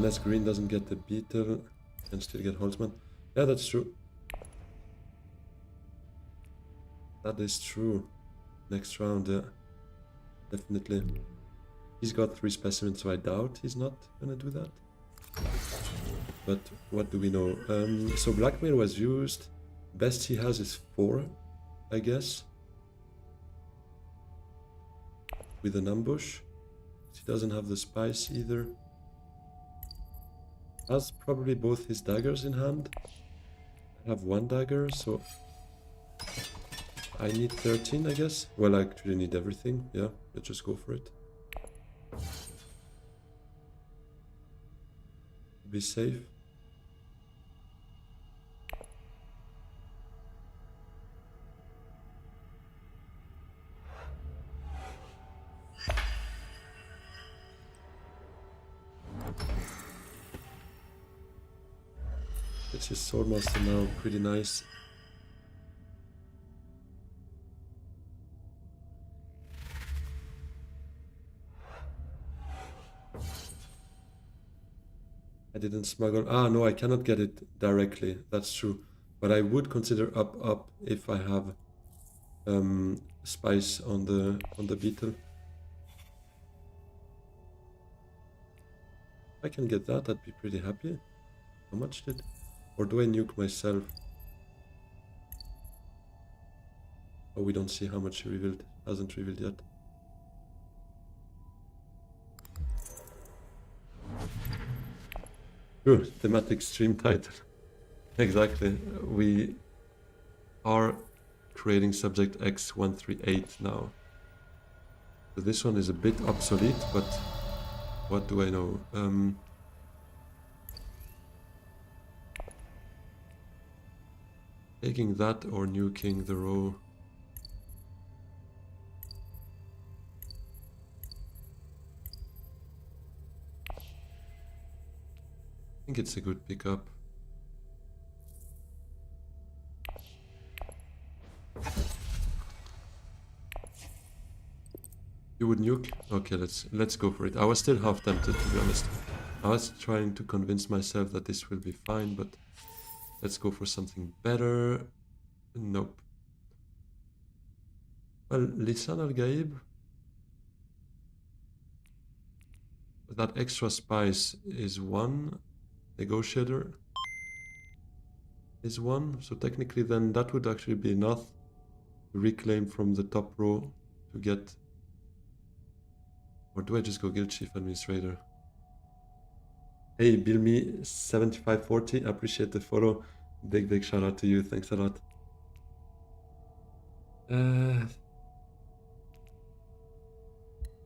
A: Unless green doesn't get the beetle, can still get Holtzman. Yeah, that's true. That is true. Next round, yeah. Definitely. He's got 3 specimens, so I doubt he's not gonna do that. But what do we know? So blackmail was used. Best he has is 4, I guess. With an ambush. He doesn't have the spice either. Has probably both his daggers in hand. I have 1 dagger, so I need 13, I guess. Well, I actually need everything. Yeah, let's just go for it. Be safe. It's his Swordmaster now, pretty nice. I didn't smuggle. Ah, no, I cannot get it directly. That's true. But I would consider up if I have spice on the beetle. I can get that. I'd be pretty happy. How much did? Or do I nuke myself? Oh, we don't see how much he revealed. Hasn't revealed yet. Sure, thematic stream title. Exactly. We are creating subject X-138 now. So this one is a bit obsolete, but what do I know? Taking that or nuking the row. I think it's a good pickup. You would nuke? Okay, let's go for it. I was still half tempted, to be honest. I was trying to convince myself that this will be fine, but let's go for something better. Nope. Well, Lisan al-Gaib. That extra spice is 1. Negotiator is 1. So technically then that would actually be enough to reclaim from the top row to get... Or do I just go Guild Chief Administrator? Hey, BillMe7540, appreciate the follow. Big shout out to you, thanks a lot.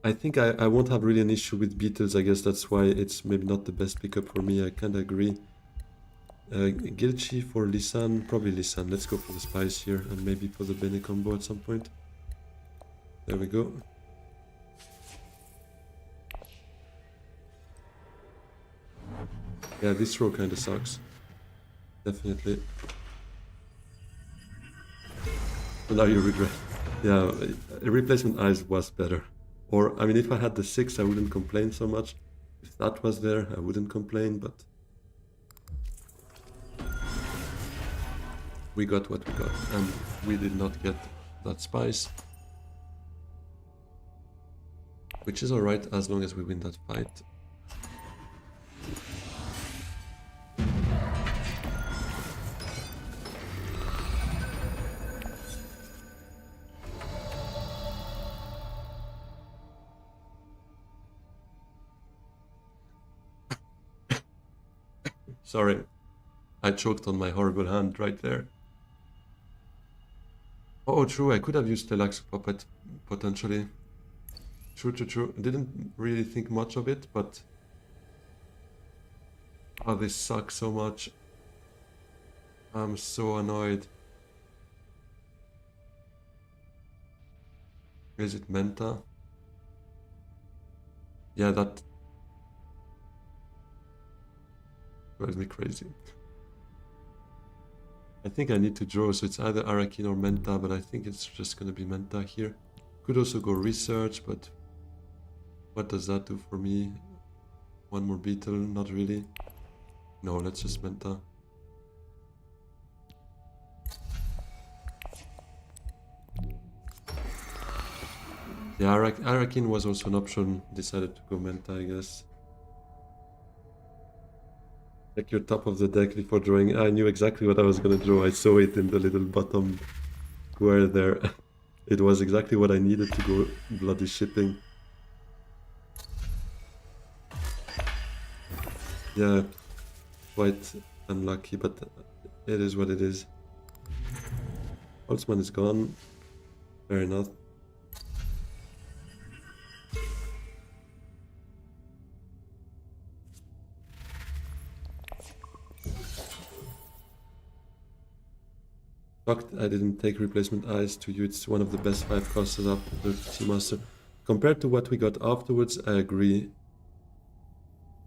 A: I think I won't have really an issue with beetles. I guess that's why it's maybe not the best pickup for me. I kinda agree. Guild Chief or Lisan? Probably Lisan. Let's go for the spice here and maybe for the Bene combo at some point. There we go. Yeah, this row kinda sucks. Definitely. But now you regret. Yeah, a replacement eyes was better. Or, I mean, if I had the 6, I wouldn't complain so much. If that was there, I wouldn't complain, but... We got what we got, and we did not get that spice. Which is alright, as long as we win that fight. Sorry, I choked on my horrible hand right there. Oh, true, I could have used the Lax Puppet, potentially. True. Didn't really think much of it, but... Oh, this sucks so much. I'm so annoyed. Is it Menta? Yeah, that... drives me crazy. I think I need to draw, so it's either Arakin or Menta, but I think it's just gonna be Menta here. Could also go research, but what does that do for me? One more beetle, not really. No, let's just menta. Yeah, Arakin was also an option. Decided to go menta, I guess. Check your top of the deck before drawing. I knew exactly what I was gonna draw. I saw it in the little bottom square there. It was exactly what I needed to go bloody shipping. Yeah, quite unlucky, but it is what it is. Holtzman is gone. Fair enough. Shocked I didn't take replacement eyes to you. It's one of the best 5 costs after the Seamaster. Compared to what we got afterwards, I agree.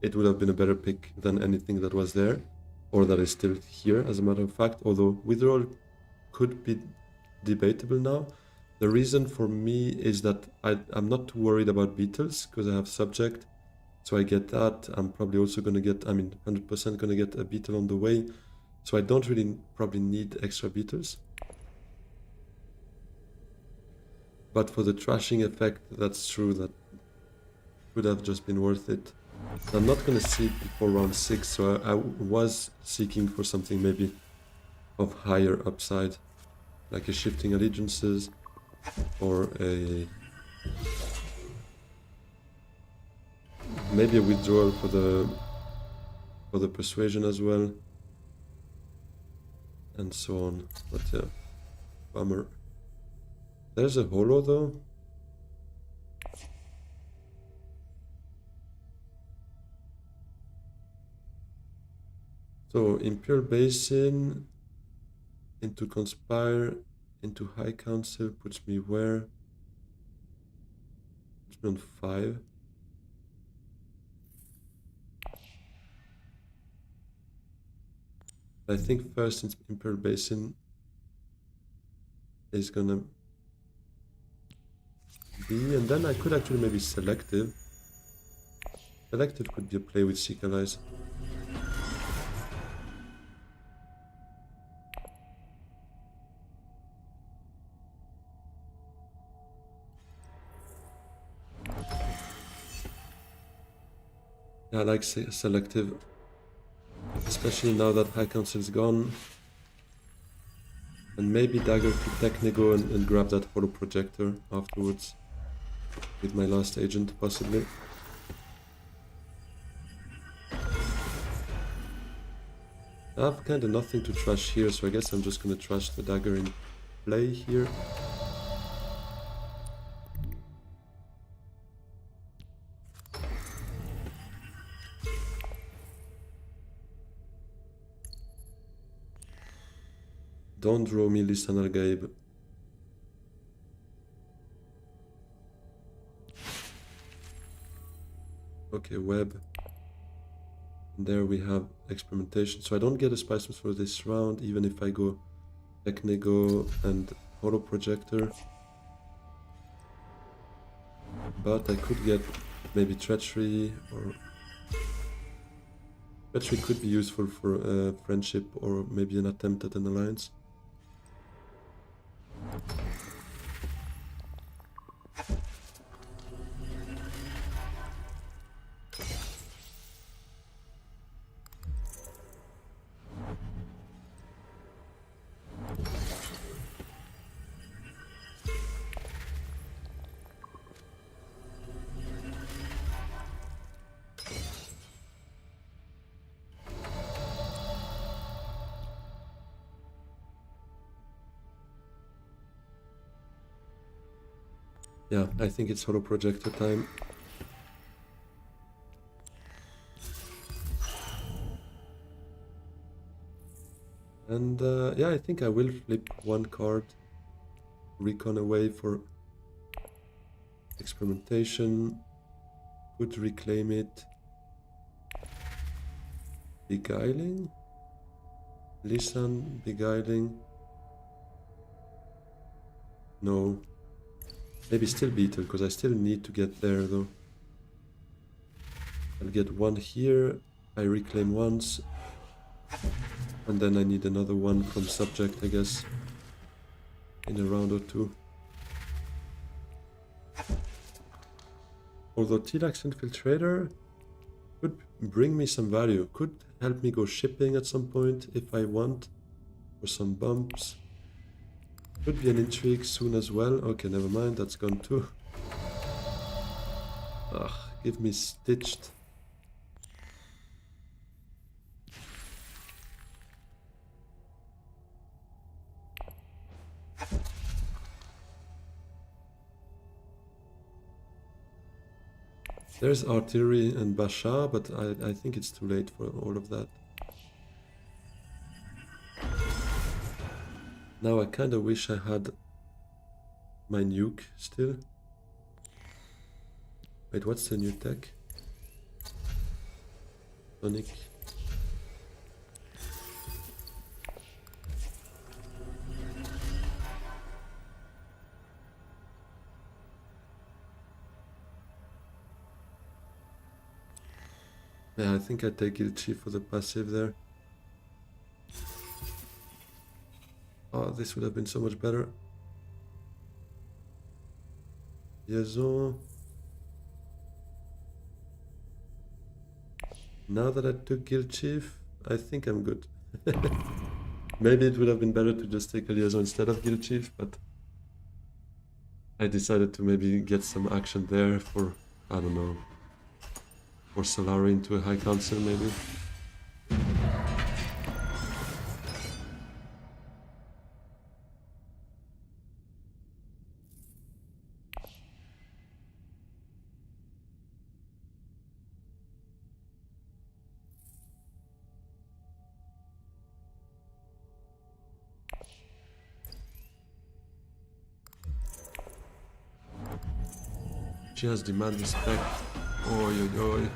A: It would have been a better pick than anything that was there, or that is still here, as a matter of fact, although withdrawal could be debatable now. The reason for me is that I'm not too worried about beetles, because I have subject, so I get that. I'm probably also going to get, 100% going to get a beetle on the way, so I don't really probably need extra beetles. But for the trashing effect, that's true, that would have just been worth it. I'm not going to see it before round 6, so I was seeking for something maybe of higher upside, like a shifting allegiances, or maybe a withdrawal for the persuasion as well, and so on. But yeah, bummer. There's a holo though. So Imperial Basin into Conspire into High Council puts me where? Puts me on 5. I think first Imperial Basin is gonna be, and then I could actually maybe Selective. Selective could be a play with Seek Allies. Yeah, I like Selective, especially now that High Council is gone. And maybe Dagger to Technigo and grab that Holo Projector afterwards with my last agent, possibly. I have kind of nothing to trash here, so I guess I'm just going to trash the Dagger in play here. Don't draw me Lisan Al-Gaib. Okay, Web. And there we have Experimentation. So I don't get a Spicemas for this round, even if I go Technigo and Holo Projector. But I could get maybe Treachery, or... Treachery could be useful for friendship, or maybe an attempt at an alliance. Yeah, I think it's Holo Projector time. And yeah, I think I will flip one card, Recon away for Experimentation, could reclaim it. Beguiling? Lisan, Beguiling? No. Maybe still Beetle, because I still need to get there though. I'll get one here. I reclaim once. And then I need another one from subject, I guess, in a round or two. Although T-Lax Infiltrator could bring me some value, could help me go shipping at some point if I want, for some bumps. Could be an intrigue soon as well. Okay, never mind, that's gone too. Ugh, give me stitched. There's artillery and Basha, but I think it's too late for all of that. Now I kind of wish I had my nuke still. Wait, what's the new tech? Sonic. Yeah, I think I take Guild Chief for the passive there. Oh, this would have been so much better. Liaison. Now that I took Guild Chief, I think I'm good. Maybe it would have been better to just take a Liaison instead of Guild Chief, but I decided to maybe get some action there for, I don't know, for Solari into a High Council maybe. She has demand respect. Oi, oi, oi.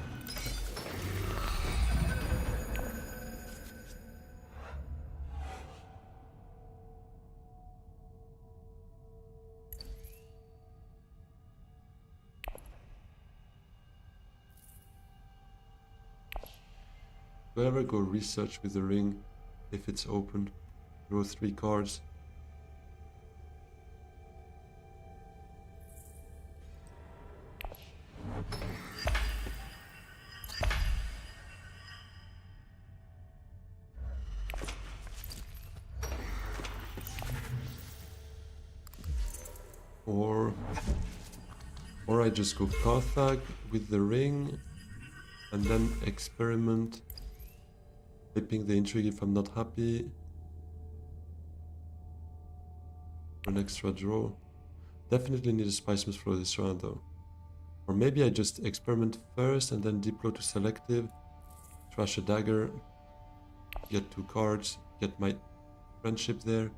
A: Do I ever go research with the ring if it's open? Draw 3 cards. Or I just go Carthag with the ring and then experiment flipping the intrigue if I'm not happy. For an extra draw. Definitely need a Spiceman's Flow this round though. Or maybe I just experiment first and then deploy to selective, trash a dagger, get 2 cards, get my friendship there.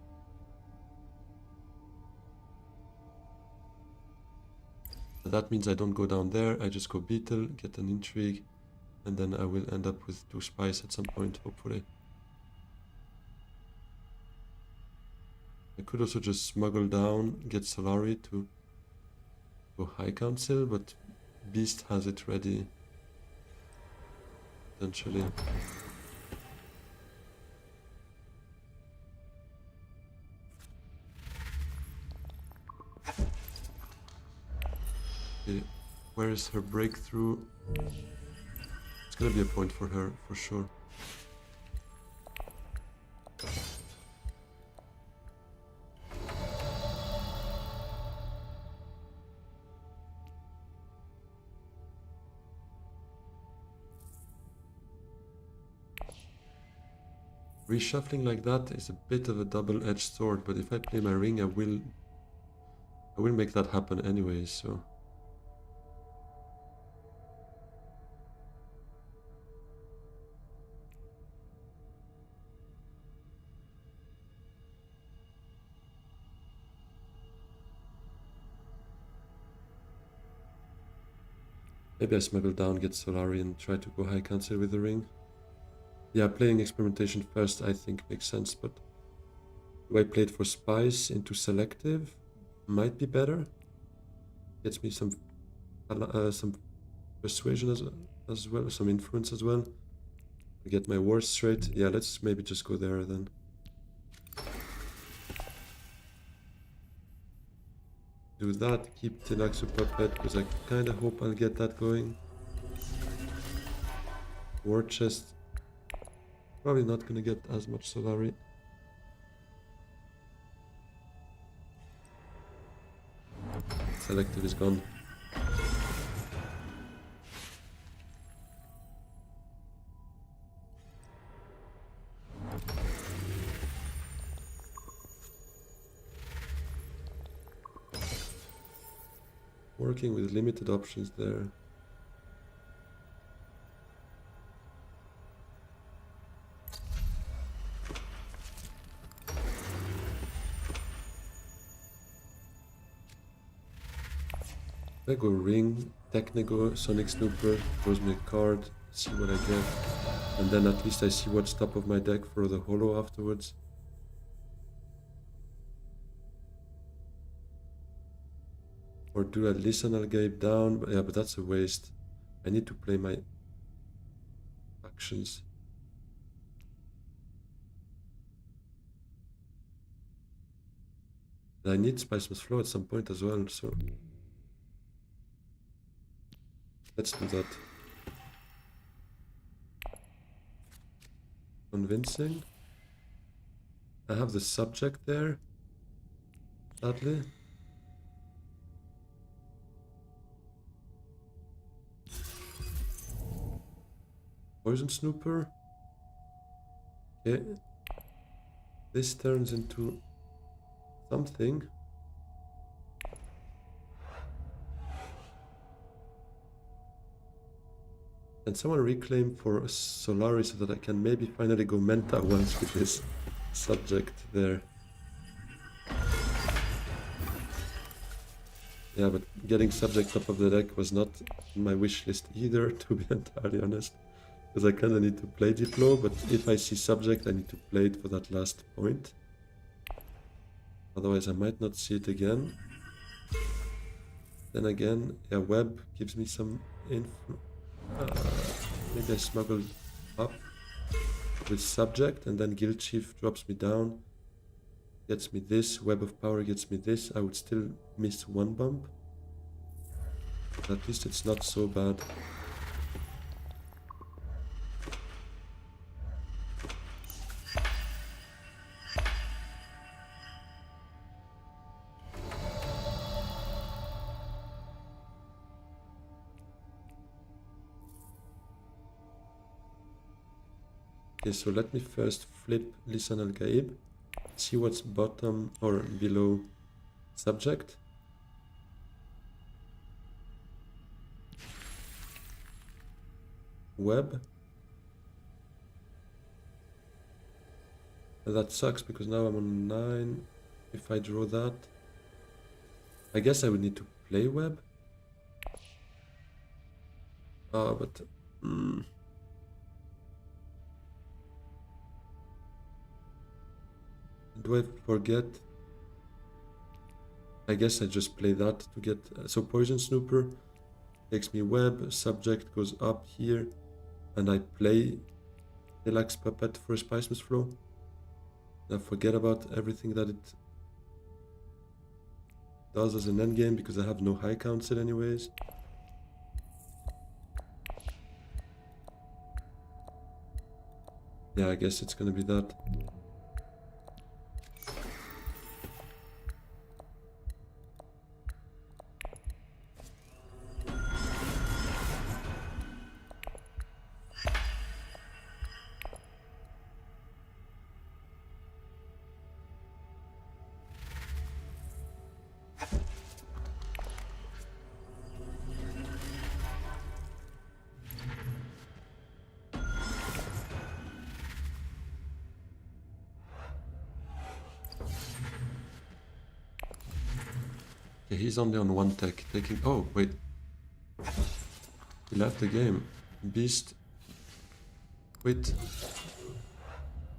A: That means I don't go down there, I just go Beetle, get an intrigue, and then I will end up with 2 spies at some point, hopefully. I could also just smuggle down, get Solari to go High Council, but Beast has it ready, potentially. Okay, where is her breakthrough? It's gonna be a point for her, for sure. Reshuffling like that is a bit of a double-edged sword, but if I play my ring, I will make that happen anyway, so... Maybe I smuggle down, get Solari, and try to go High Council with the ring. Yeah, playing experimentation first I think makes sense, but do I play it for spice into selective? Might be better. Gets me some persuasion as well. as well, some influence as well. I get my wars straight. Yeah, let's maybe just go there then. Do that, keep Tenaxu Puppet, because I kind of hope I'll get that going. War chest. Probably not gonna get as much Solari. Selective is gone. Working with limited options there. I go Ring, Technigo, Sonic Snooper, throws me a card, see what I get, and then at least I see what's top of my deck for the holo afterwards. Or do I listen, I'll get down, but yeah, but that's a waste. I need to play my actions. I need Spiceman's Flow at some point as well, so let's do that. Convincing. I have the subject there, sadly. Poison Snooper. Okay. This turns into something. Can someone reclaim for Solari so that I can maybe finally go Menta once with this subject there? Yeah, but getting subject top of the deck was not on my wish list either, to be entirely honest. Because I kinda need to play Diplo, but if I see subject I need to play it for that last point. Otherwise I might not see it again. Then again, yeah, Web gives me some info. Maybe I smuggle up with subject and then Guild Chief drops me down. Gets me this, Web of Power gets me this. I would still miss one bump. But at least it's not so bad. Okay, so let me first flip Lisan Al Gaib, see what's bottom or below subject. Web. That sucks because now I'm on 9. If I draw that, I guess I would need to play Web. But do I forget? I guess I just play that to get... so Poison Snooper takes me Web, subject goes up here, and I play Relax Puppet for a Spiceman's Flow. I forget about everything that it does as an endgame because I have no high council anyways. Yeah, I guess it's gonna be that. Okay, he's only on one tech, taking... oh, wait. He left the game. Beast. Wait.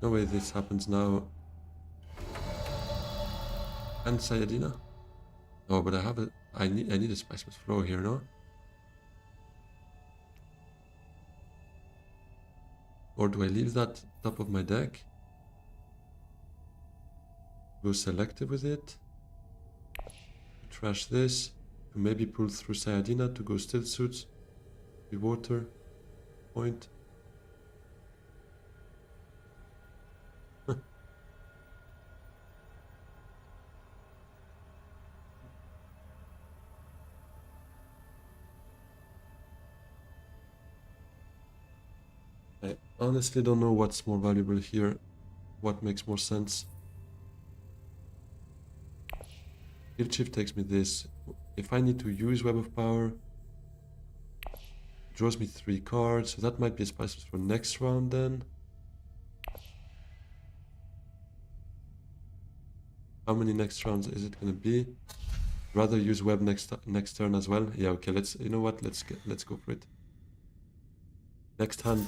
A: No way this happens now. And Sayadina? Oh, but I have a... I need a Spiceman's Flow here, no? Or do I leave that top of my deck? Go selective with it. Trash this. To maybe pull through Sayadina to go still suits. Be water. Point. I honestly don't know what's more valuable here. What makes more sense. Guild Chief takes me this. If I need to use Web of Power, draws me 3 cards, so that might be a spice for next round then. How many next rounds is it gonna be? Rather use Web next turn as well. Yeah, okay, you know what? Let's go for it. Next hand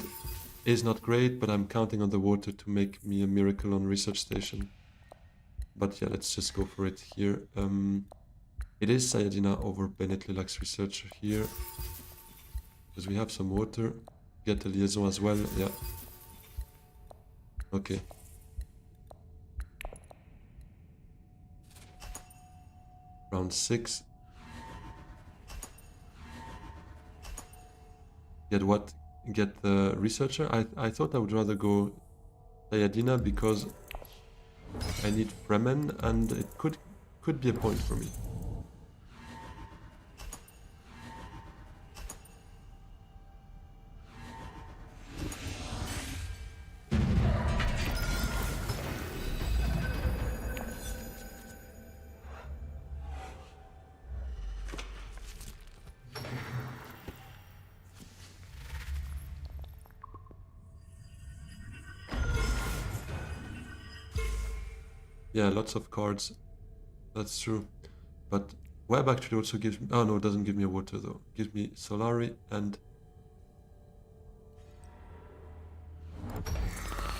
A: is not great, but I'm counting on the water to make me a miracle on Research Station. But yeah, let's just go for it here. It is Sayadina over Bennett Lilacs Researcher here. Because we have some water. Get a liaison as well, yeah. Okay. Round 6. Get what? Get the Researcher? I thought I would rather go Sayadina because I need Fremen and it could be a point for me. Yeah, lots of cards. That's true. But Web actually also gives me... Oh no, it doesn't give me a water though. It gives me Solari and...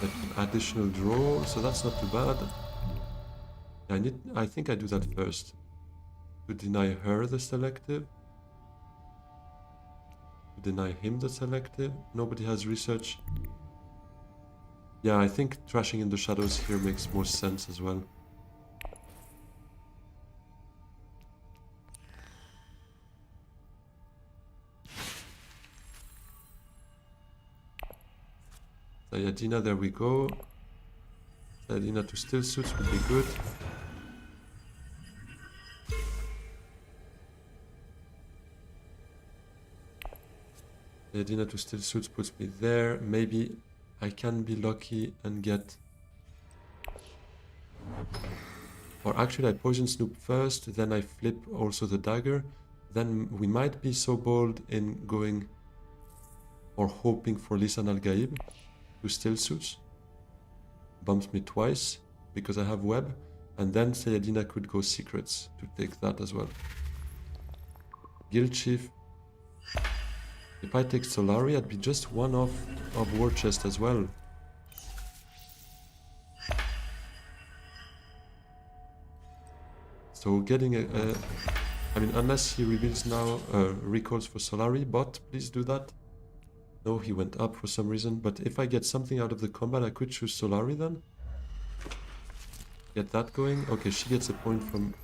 A: an additional draw, so that's not too bad. I think I do that first. To deny her the selective. To deny him the selective. Nobody has research. Yeah, I think trashing in the shadows here makes more sense as well. Sayadina, there we go. Sayadina to still suits would be good. Sayadina to still suits puts me there. Maybe I can be lucky and get... Or actually I poison Snoop first, then I flip also the dagger. Then we might be so bold in going or hoping for Lisan Al-Gaib to still suits. Bumps me twice because I have web. And then Sayadina could go secrets to take that as well. Guild Chief. If I take Solari, I'd be just one off of War Chest as well. So getting I mean, unless he reveals now, recalls for Solari, bot, please do that. No, he went up for some reason, but if I get something out of the combat, I could choose Solari then. Get that going. Okay, she gets a point from...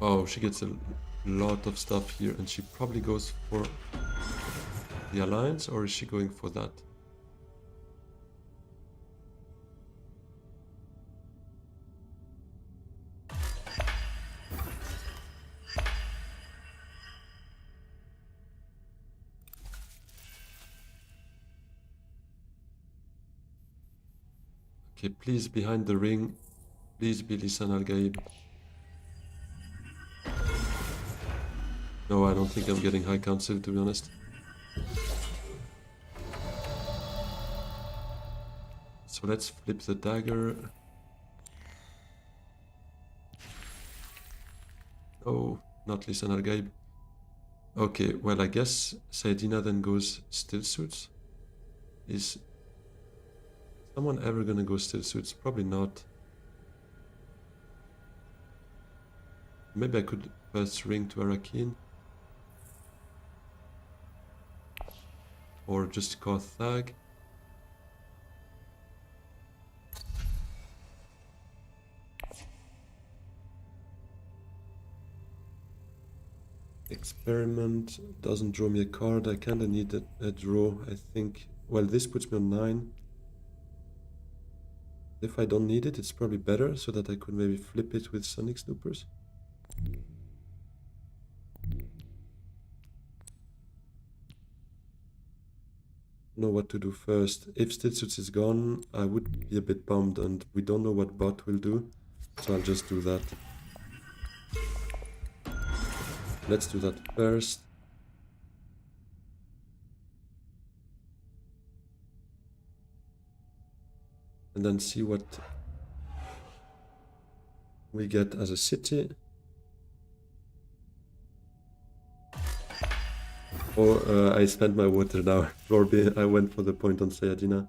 A: Oh, she gets a lot of stuff here, and she probably goes for the Alliance, or is she going for that? Okay, please, behind the ring, please be Lisan Al-Gaib. No, I don't think I'm getting High Council, to be honest. So let's flip the dagger. Oh, not Lisan Al-Gaib. Okay, well, I guess Sayadina then goes still suits. Is someone ever gonna go still suits? Probably not. Maybe I could first ring to Arakin. or just Carthag. Experiment doesn't draw me a card. I kinda need a draw, I think. Well, this puts me on 9. If I don't need it, it's probably better, so that I could maybe flip it with Sonic Snoopers. Know what to do first. If Stitsuits is gone, I would be a bit bummed, and we don't know what bot will do, so I'll just do that. Let's do that first. And then see what we get as a city. Oh, I spent my water now. Lorby, I went for the point on Sayadina.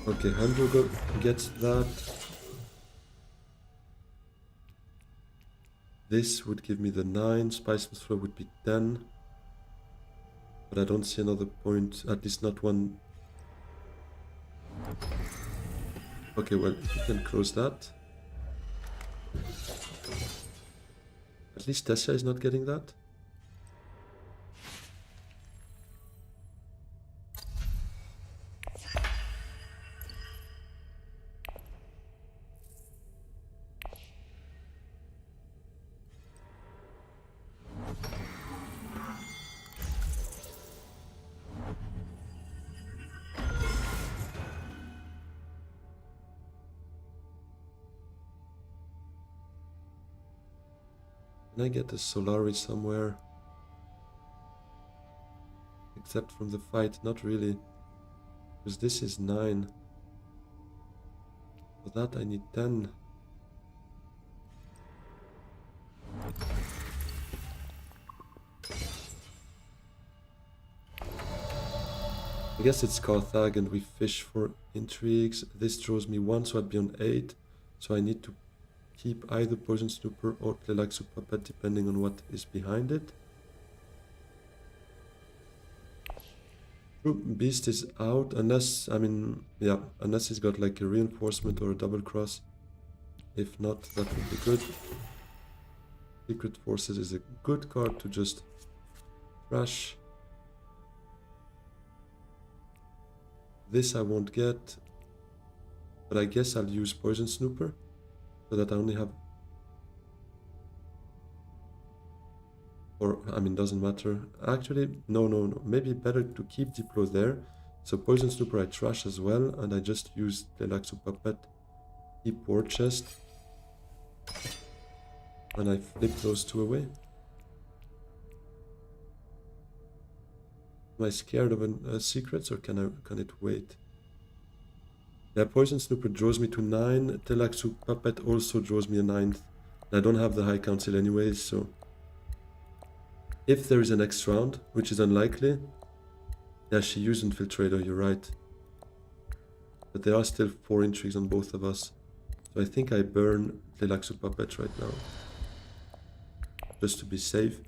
A: Okay, Hamburger gets that. This would give me the 9. Spiceman's Flow would be 10. But I don't see another point, at least not one. Okay, well, you can close that. At least Tessia is not getting that. Can I get a Solari somewhere? Except from the fight, not really. Because this is 9. For that I need 10. I guess it's Carthag and we fish for intrigues. This draws me 1, so I'd be on 8. So I need to keep either Poison Snooper or Tleilaxu Puppet, depending on what is behind it. True, Beast is out, unless, I mean, yeah, unless he's got like a reinforcement or a double cross. If not, that would be good. Secret Forces is a good card to just trash. This I won't get, but I guess I'll use Poison Snooper, so that I only have... Or, I mean, doesn't matter. Actually, no. Maybe better to keep Diplo there. So Poison Snooper I trash as well, and I just use Tleilaxu Puppet, keep War Chest, and I flip those 2 away. Am I scared of secrets, or can it wait? Yeah, Poison Snooper draws me to 9. Tleilaxu Puppet also draws me a 9th. I don't have the High Council anyways, so... If there is a next round, which is unlikely... Yeah, she used Infiltrator, you're right. But there are still 4 intrigues on both of us. So I think I burn Tleilaxu Puppet right now. Just to be safe.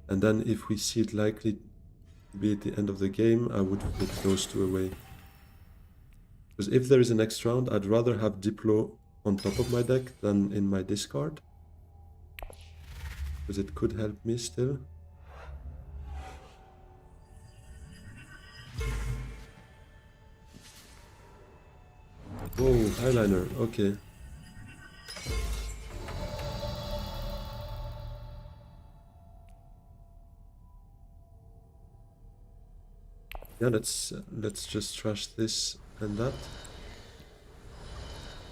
A: And then if we see it likely to be at the end of the game, I would flip those 2 away. Because if there is a next round, I'd rather have Diplo on top of my deck than in my discard. Because it could help me still. Whoa, Highliner, okay. Yeah, let's just trash this and that.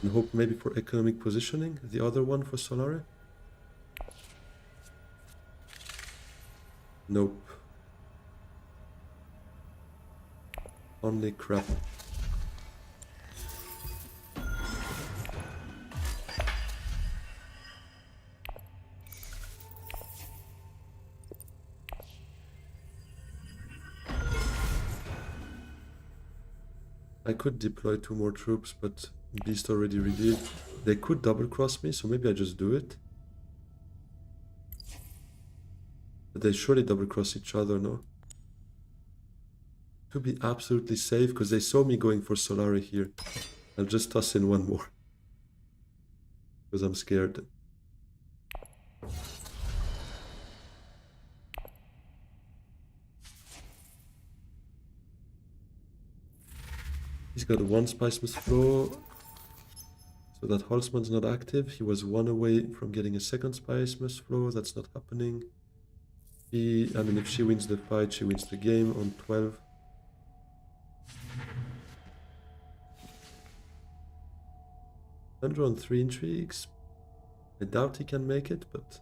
A: And hope maybe for economic positioning, the other one for Solari. Nope. Only crap. I could deploy 2 more troops, but Beast already revealed. They could double cross me, so maybe I just do it. But they surely double cross each other, no? To be absolutely safe, because they saw me going for Solari here. I'll just toss in one more. Because I'm scared. He's got one Spice Must Flow. So that Holzman's not active. He was one away from getting a second Spice Must Flow. That's not happening. I mean, if she wins the fight, she wins the game on 12. Andrew on 3 intrigues. I doubt he can make it, but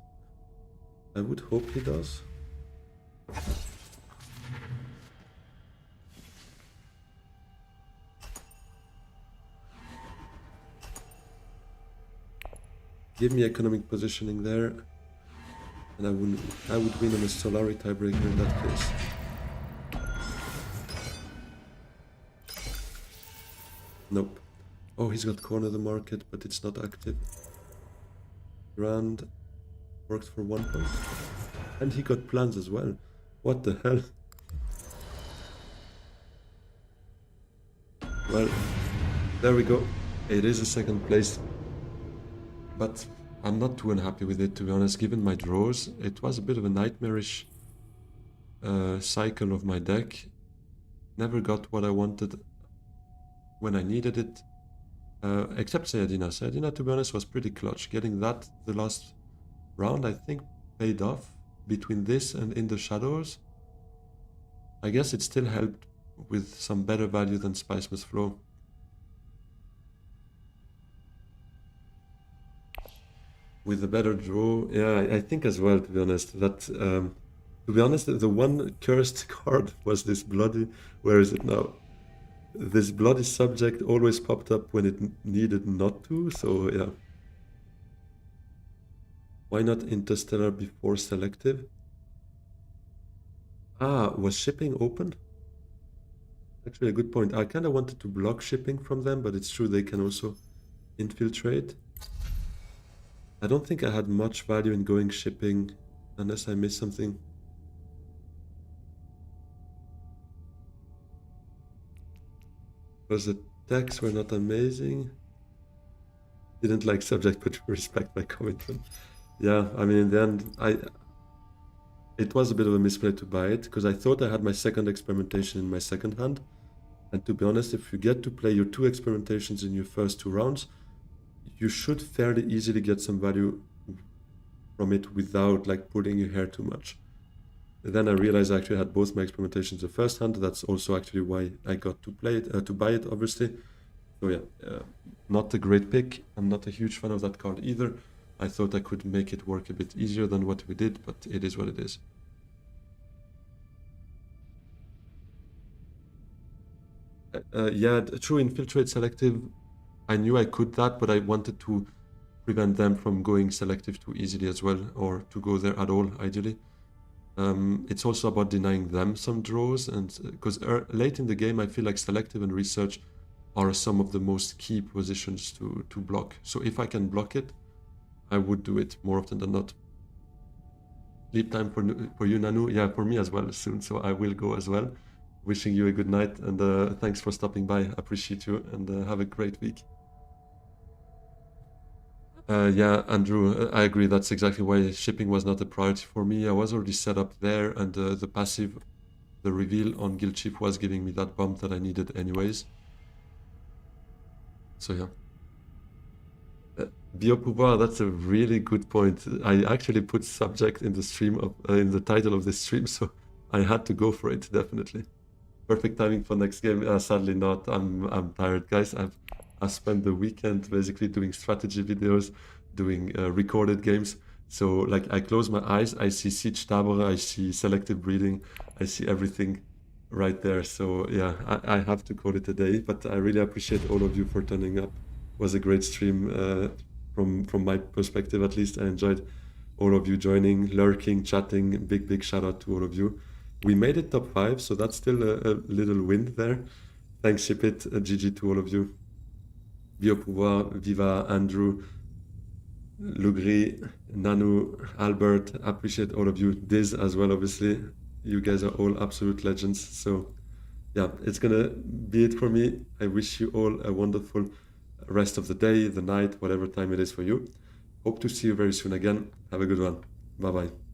A: I would hope he does. Give me economic positioning there, and I would win on a Solari tiebreaker in that case. Nope. Oh, he's got Corner the Market, but it's not active. Grand worked for 1 point. And he got plans as well. What the hell? Well, there we go. It is a second place. But I'm not too unhappy with it, to be honest. Given my draws, it was a bit of a nightmarish cycle of my deck. Never got what I wanted when I needed it. Except Sayadina. Sayadina, to be honest, was pretty clutch. Getting that the last round, I think, paid off. Between this and In the Shadows, I guess it still helped with some better value than Spice Must Flow. With a better draw, yeah, I think as well, to be honest. That, to be honest, the one cursed card was this bloody... Where is it now? This bloody subject always popped up when it needed not to, so yeah. Why not Interstellar before Selective? Ah, was shipping open? Actually a good point. I kind of wanted to block shipping from them, but it's true they can also infiltrate. I don't think I had much value in going shipping, unless I missed something. Because the decks were not amazing. Didn't like subject, but respect my commitment. Yeah, I mean, in the end, it was a bit of a misplay to buy it, because I thought I had my second experimentation in my second hand. And to be honest, if you get to play your 2 experimentations in your first 2 rounds, you should fairly easily get some value from it without like pulling your hair too much. And then I realized I actually had both my experimentations the first hand. That's also actually why I got to play it, to buy it, obviously. So yeah, not a great pick. I'm not a huge fan of that card either. I thought I could make it work a bit easier than what we did, but it is what it is. Yeah, true, Infiltrate Selective. I knew I could that, but I wanted to prevent them from going selective too easily as well, or to go there at all, ideally. It's also about denying them some draws, and because late in the game I feel like Selective and Research are some of the most key positions to block. So if I can block it, I would do it more often than not. Sleep time for you, Nanu? Yeah, for me as well soon, so I will go as well. Wishing you a good night, and thanks for stopping by. Appreciate you, and have a great week. Yeah, Andrew, I agree. That's exactly why shipping was not a priority for me. I was already set up there, and the passive, the reveal on Guild Chief was giving me that bump that I needed anyways. So yeah. Biopouvoir, that's a really good point. I actually put subject in the stream of in the title of this stream, so I had to go for it, definitely. Perfect timing for next game. Sadly not. I'm tired, guys. I've spent the weekend basically doing strategy videos, doing recorded games. So like I close my eyes, I see Siege Tabor, I see Selective Breeding, I see everything right there. So yeah, I have to call it a day, but I really appreciate all of you for turning up. It was a great stream from my perspective, at least. I enjoyed all of you joining, lurking, chatting. Big shout out to all of you. We made it top 5, so that's still a little win there. Thanks, Shipit, GG to all of you. Biopouvoir, Viva, Andrew, Lugri, Nanu, Albert, appreciate all of you. Diz as well, obviously. You guys are all absolute legends. So yeah, it's gonna be it for me. I wish you all a wonderful rest of the day, the night, whatever time it is for you. Hope to see you very soon again. Have a good one. Bye bye.